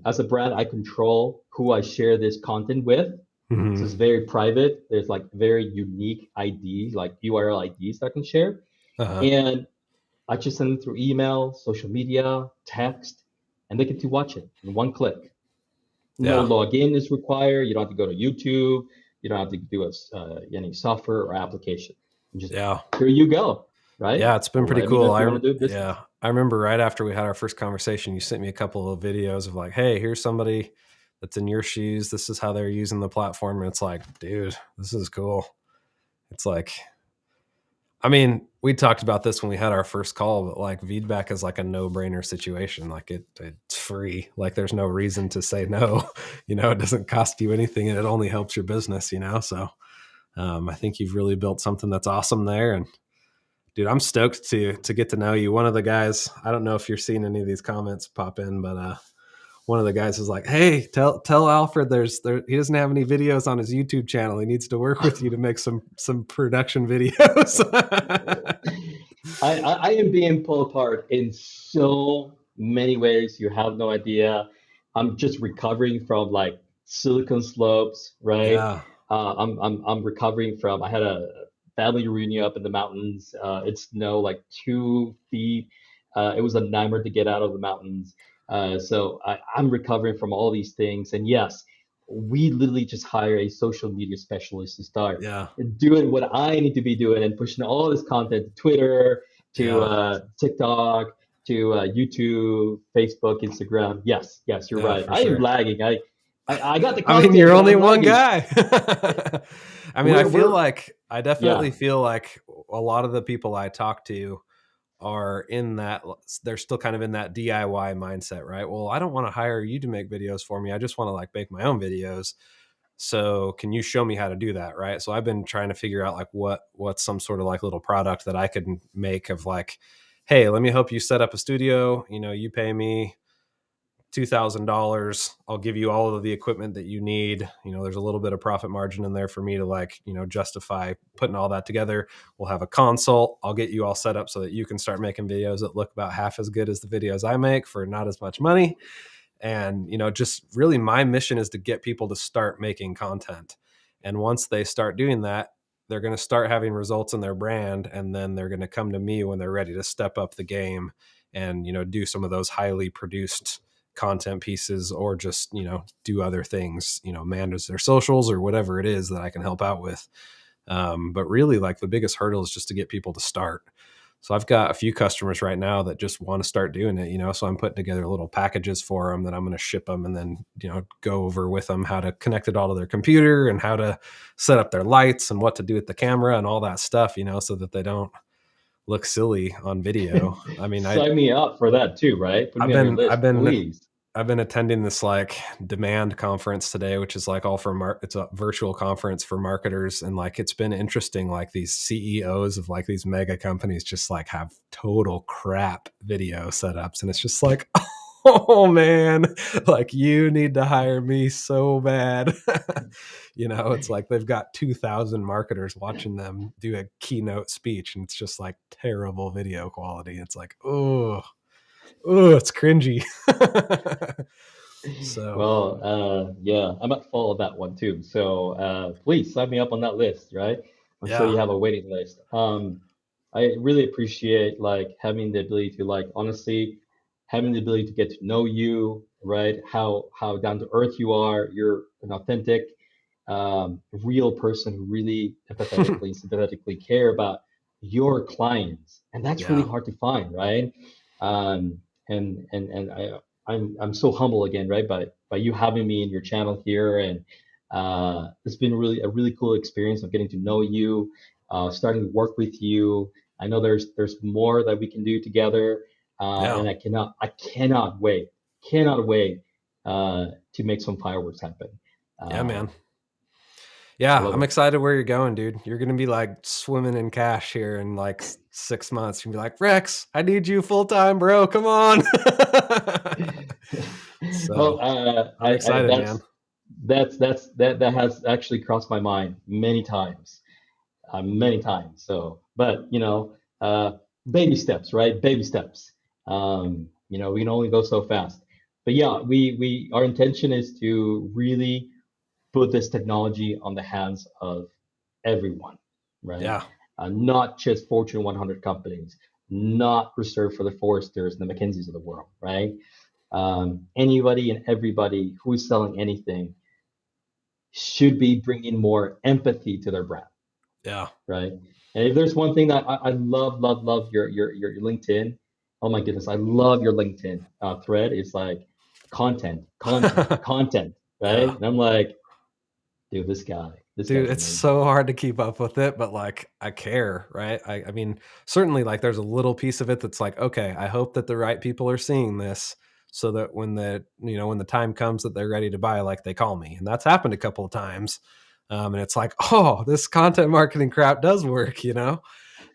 as a brand, I control who I share this content with. So Hmm. it's very private. There's like very unique IDs, like URL IDs that I can share. Uh-huh. And I just send them through email, social media, text, and they get to watch it in one click. No Yeah. login is required. You don't have to go to YouTube. You don't have to do any software or application. Just Yeah. here you go, right? Yeah, it's been pretty Let me know cool. if you want to do Yeah, business. I remember right after we had our first conversation, you sent me a couple of videos of like, "Hey, here's somebody that's in your shoes. This is how they're using the platform." And it's like, dude, this is cool. It's like, I mean, we talked about this when we had our first call, but like feedback is like a no-brainer situation. Like it's free. Like there's no reason to say no. You know, it doesn't cost you anything and it only helps your business, you know? So I think you've really built something that's awesome there. And dude, I'm stoked to get to know you. One of the guys, I don't know if you're seeing any of these comments pop in, but one of the guys was like, "Hey, tell Alfred he doesn't have any videos on his YouTube channel. He needs to work with you to make some production videos." I am being pulled apart in so many ways. You have no idea. I'm just recovering from like silicon slopes, right? Yeah, I'm recovering from. I had a family reunion up in the mountains. It snowed like 2 feet. It was a nightmare to get out of the mountains. I'm recovering from all these things. And yes, we literally just hire a social media specialist to start yeah, doing what I need to be doing and pushing all this content to Twitter, to yeah, TikTok, to YouTube, Facebook, Instagram. Yes, yes, you're yeah, right. for I am sure. lagging. I got the I mean, content, you're but only I'm one lagging. guy. I mean, We're I yeah, definitely feel like a lot of the people I talk to are in that, they're still kind of in that DIY mindset, right? Well, I don't want to hire you to make videos for me. I just want to like make my own videos. So can you show me how to do that? Right. So I've been trying to figure out like what's some sort of like little product that I could make of like, hey, let me help you set up a studio. You pay me $2,000. I'll give you all of the equipment that you need. There's a little bit of profit margin in there for me to like, justify putting all that together. We'll have a consult. I'll get you all set up so that you can start making videos that look about half as good as the videos I make for not as much money. And just really my mission is to get people to start making content. And once they start doing that, they're going to start having results in their brand, and then they're going to come to me when they're ready to step up the game and do some of those highly produced content pieces, or just do other things, manage their socials or whatever it is that I can help out with. But really, like, the biggest hurdle is just to get people to start. So I've got a few customers right now that just want to start doing it, so I'm putting together little packages for them that I'm going to ship them, and then, go over with them how to connect it all to their computer and how to set up their lights and what to do with the camera and all that stuff, so that they don't look silly on video. I mean, sign me up for that too, right? Put I've me on your been, I've list, been please. I've been attending this like demand conference today, which is like all for it's a virtual conference for marketers. And like, it's been interesting. Like, these CEOs of like these mega companies just like have total crap video setups. And it's just like, oh man, like, you need to hire me so bad. It's like they've got 2,000 marketers watching them do a keynote speech, and it's just like terrible video quality. It's like, it's cringy. So Yeah, I'm at fault of that one too. So please sign me up on that list, right? I'm sure yeah, you have a waiting list. I really appreciate like having the ability to like honestly having the ability to get to know you, right? How down to earth you are. You're an authentic, real person who really empathetically and sympathetically care about your clients, and that's really yeah, hard to find, right? Um, and I'm so humble again, right? By you having me in your channel here, and it's been really a really cool experience of getting to know you, starting to work with you. I know there's more that we can do together, yeah, and cannot wait to make some fireworks happen. yeah, Uh, man. I Yeah, love I'm it. excited where you're going, dude. You're gonna be like swimming in cash here in like 6 months. You're gonna be like, Rex, I need you full time, bro. Come on. Well, So I'm excited, man. that has actually crossed my mind many times. So, but baby steps, right? Baby steps. We can only go so fast. But yeah, we our intention is to really put this technology on the hands of everyone, right? Yeah, Not just Fortune 100 companies, not reserved for the Forresters and the McKinseys of the world, right? Anybody and everybody who is selling anything should be bringing more empathy to their brand, yeah. right? And if there's one thing that I love your LinkedIn. Oh my goodness, I love your LinkedIn thread. It's like content, right? Yeah. And I'm like, dude, this Dude, guy's it's amazing. so hard to keep up with it, but like, I care, right? I mean, certainly, like, there's a little piece of it that's like, okay, I hope that the right people are seeing this, so that when the time comes that they're ready to buy, like, they call me. And that's happened a couple of times. And it's like, oh, this content marketing crap does work, you know?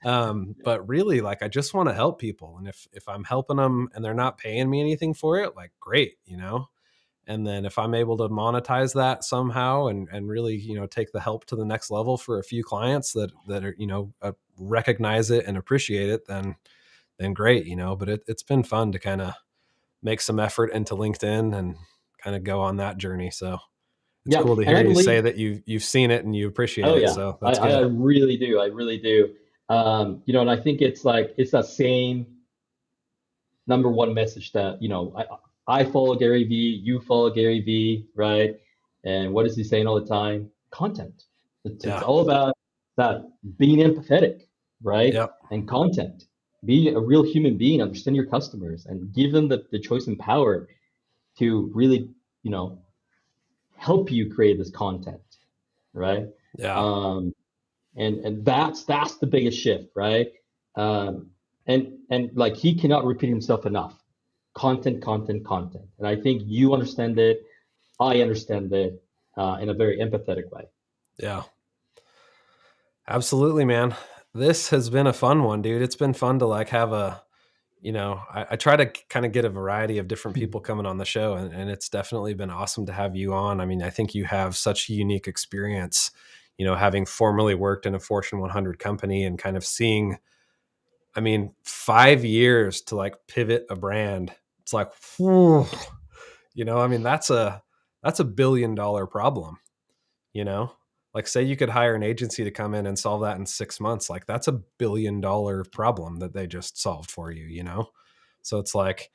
But really, like, I just want to help people. And if I'm helping them and they're not paying me anything for it, like, great, you know? And then if I'm able to monetize that somehow and really, you know, take the help to the next level for a few clients that are, you know, recognize it and appreciate it, then great, you know. But it's been fun to kind of make some effort into LinkedIn and kind of go on that journey. So it's Yeah, cool to and hear I you say believe, that you've seen it and you appreciate oh it. yeah, So that's I good. really do. I really do. You know, and I think it's like it's that same number one message that, you know, I follow Gary V, you follow Gary V, right? And what is he saying all the time? Content. It's Yeah. all about that being empathetic, right? Yep. And content. Be a real human being, understand your customers, and give them the choice and power to really, you know, help you create this content, right? Yeah. Um, and that's the biggest shift, right? Um, and like he cannot repeat himself enough. Content, content, content. And I think you understand it. I understand it in a very empathetic way. Yeah. Absolutely, man. This has been a fun one, dude. It's been fun to like have a, you know, I try to kind of get a variety of different people coming on the show, and it's definitely been awesome to have you on. I mean, I think you have such a unique experience, you know, having formerly worked in a Fortune 100 company and kind of seeing, I mean, 5 years to like pivot a brand. It's like, whew, you know, I mean, that's a $1 billion problem, you know, like say you could hire an agency to come in and solve that in 6 months. Like that's $1 billion problem that they just solved for you, you know? So it's like,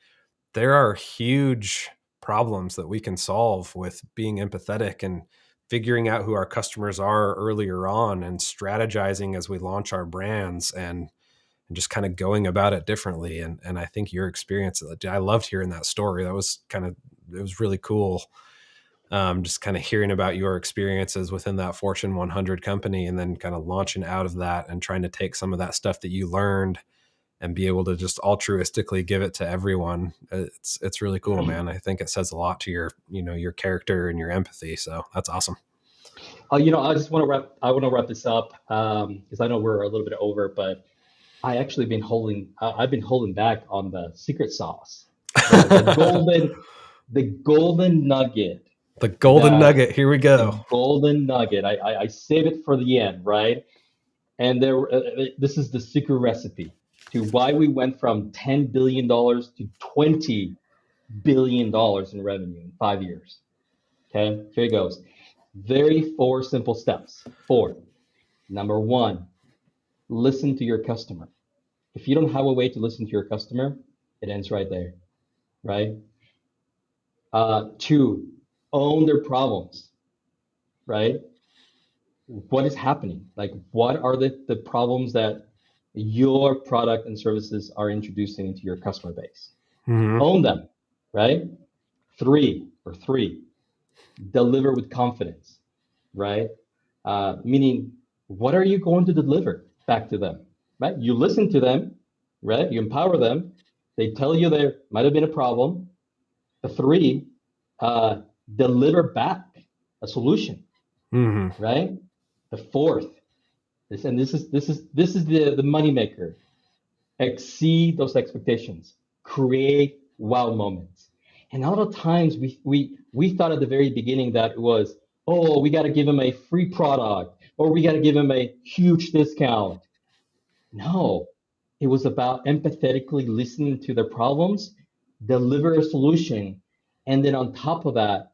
there are huge problems that we can solve with being empathetic and figuring out who our customers are earlier on and strategizing as we launch our brands and just kind of going about it differently. And I think your experience, I loved hearing that story. That was kind of, it was really cool. Just kind of hearing about your experiences within that Fortune 100 company and then kind of launching out of that and trying to take some of that stuff that you learned and be able to just altruistically give it to everyone. It's really cool, man. I think it says a lot to your, you know, your character and your empathy. So that's awesome. You know, I want to wrap this up because I know we're a little bit over, but I've been holding back on the secret sauce, the golden nugget The golden that nugget. Here we the go. golden nugget. I save it for the end, right? And this is the secret recipe to why we went from $10 billion to $20 billion in revenue in 5 years. Okay, here it goes. Very four simple steps. Four. Number one, listen to your customer. If you don't have a way to listen to your customer, it ends right there, right? Two, own their problems, right? What is happening? Like, what are the problems that your product and services are introducing into your customer base? Mm-hmm. Own them, right? Three, deliver with confidence, right? Meaning, what are you going to deliver back to them, right? You listen to them, right? You empower them. They tell you there might have been a problem. The three, uh, deliver back a solution, Mm-hmm. right? The fourth, this is the moneymaker. Exceed those expectations. Create wow moments. And a lot of times we thought at the very beginning that it was, oh, we got to give them a free product or we got to give them a huge discount. No, it was about empathetically listening to their problems, deliver a solution, and then on top of that,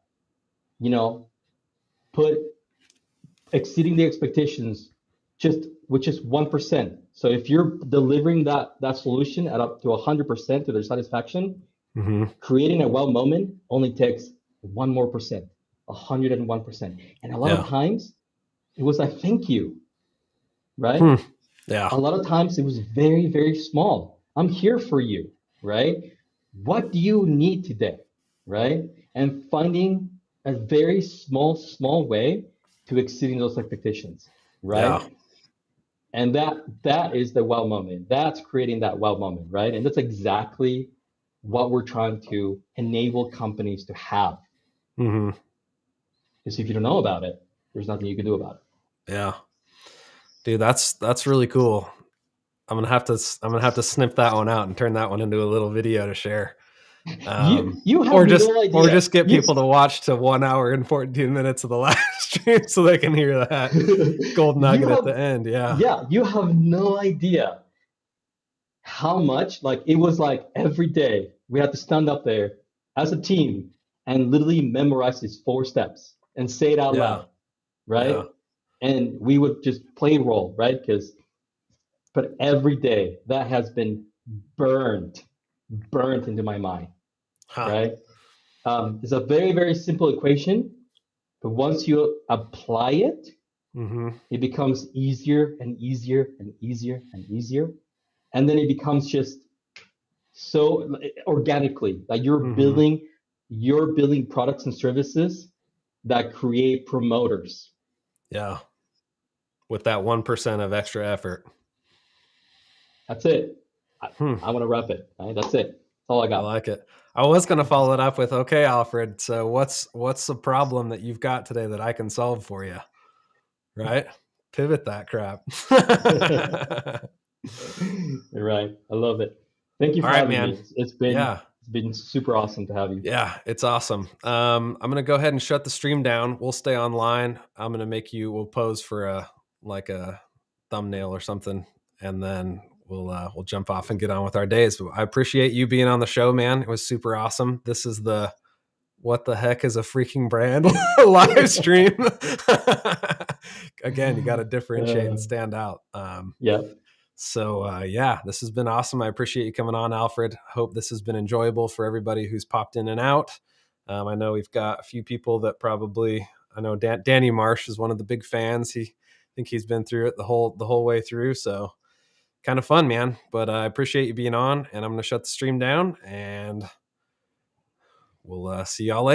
you know, put exceeding the expectations just which is 1%. So if you're delivering that solution at up to 100% to their satisfaction, Mm-hmm. creating a wow moment only takes 1 more percent, 101%. And a lot of Yeah. times it was a thank you, right? Hmm. Yeah. A lot of times it was very, very small. I'm here for you, right? What do you need today, right? And finding a very small way to exceeding those expectations, Yeah. right? And that is the wow moment. That's creating that wow moment, right? And that's exactly what we're trying to enable companies to have. Mm-hmm. Because if you don't know about it, there's nothing you can do about it. Yeah. Dude, that's really cool. I'm gonna have to snip that one out and turn that one into a little video to share. You have no Or idea. just get people to watch to 1 hour and 14 minutes of the live stream so they can hear that gold you nugget at have the end. Yeah. yeah, you have no idea how much, like, it was like every day we had to stand up there as a team and literally memorize these 4 steps and say it out Yeah. loud, right? Yeah. And we would just play role, right? But every day that has been burned burned into my mind, Huh. right? It's a very, very simple equation, but once you apply it, Mm-hmm. it becomes easier and easier and easier and easier. And then it becomes just so organically, like Mm-hmm. you're building products and services that create promoters. Yeah. With that 1% of extra effort. That's it. I, Hmm. I want to wrap it. Right? That's it. That's all I I got. like it. I was going to follow it up with, okay, Alfred, so what's the problem that you've got today that I can solve for you? Right? Pivot that crap. You're right. I love it. Thank you All for right, having man. me. Yeah. It's been super awesome to have you. Yeah, it's awesome. I'm gonna go ahead and shut the stream down. We'll stay online. I'm gonna we'll pose for a thumbnail or something, and then we'll jump off and get on with our days. But I appreciate you being on the show, man. It was super awesome. This is the what the heck is a freaking brand live stream. Again, you got to differentiate and stand out. Yeah. So yeah, this has been awesome. I appreciate you coming on, Alfred. Hope this has been enjoyable for everybody who's popped in and out. I know we've got a few people that I know Danny Marsh is one of the big fans. I think he's been through it the whole way through. So kind of fun, man. But I appreciate you being on, and I'm going to shut the stream down, and we'll see y'all later.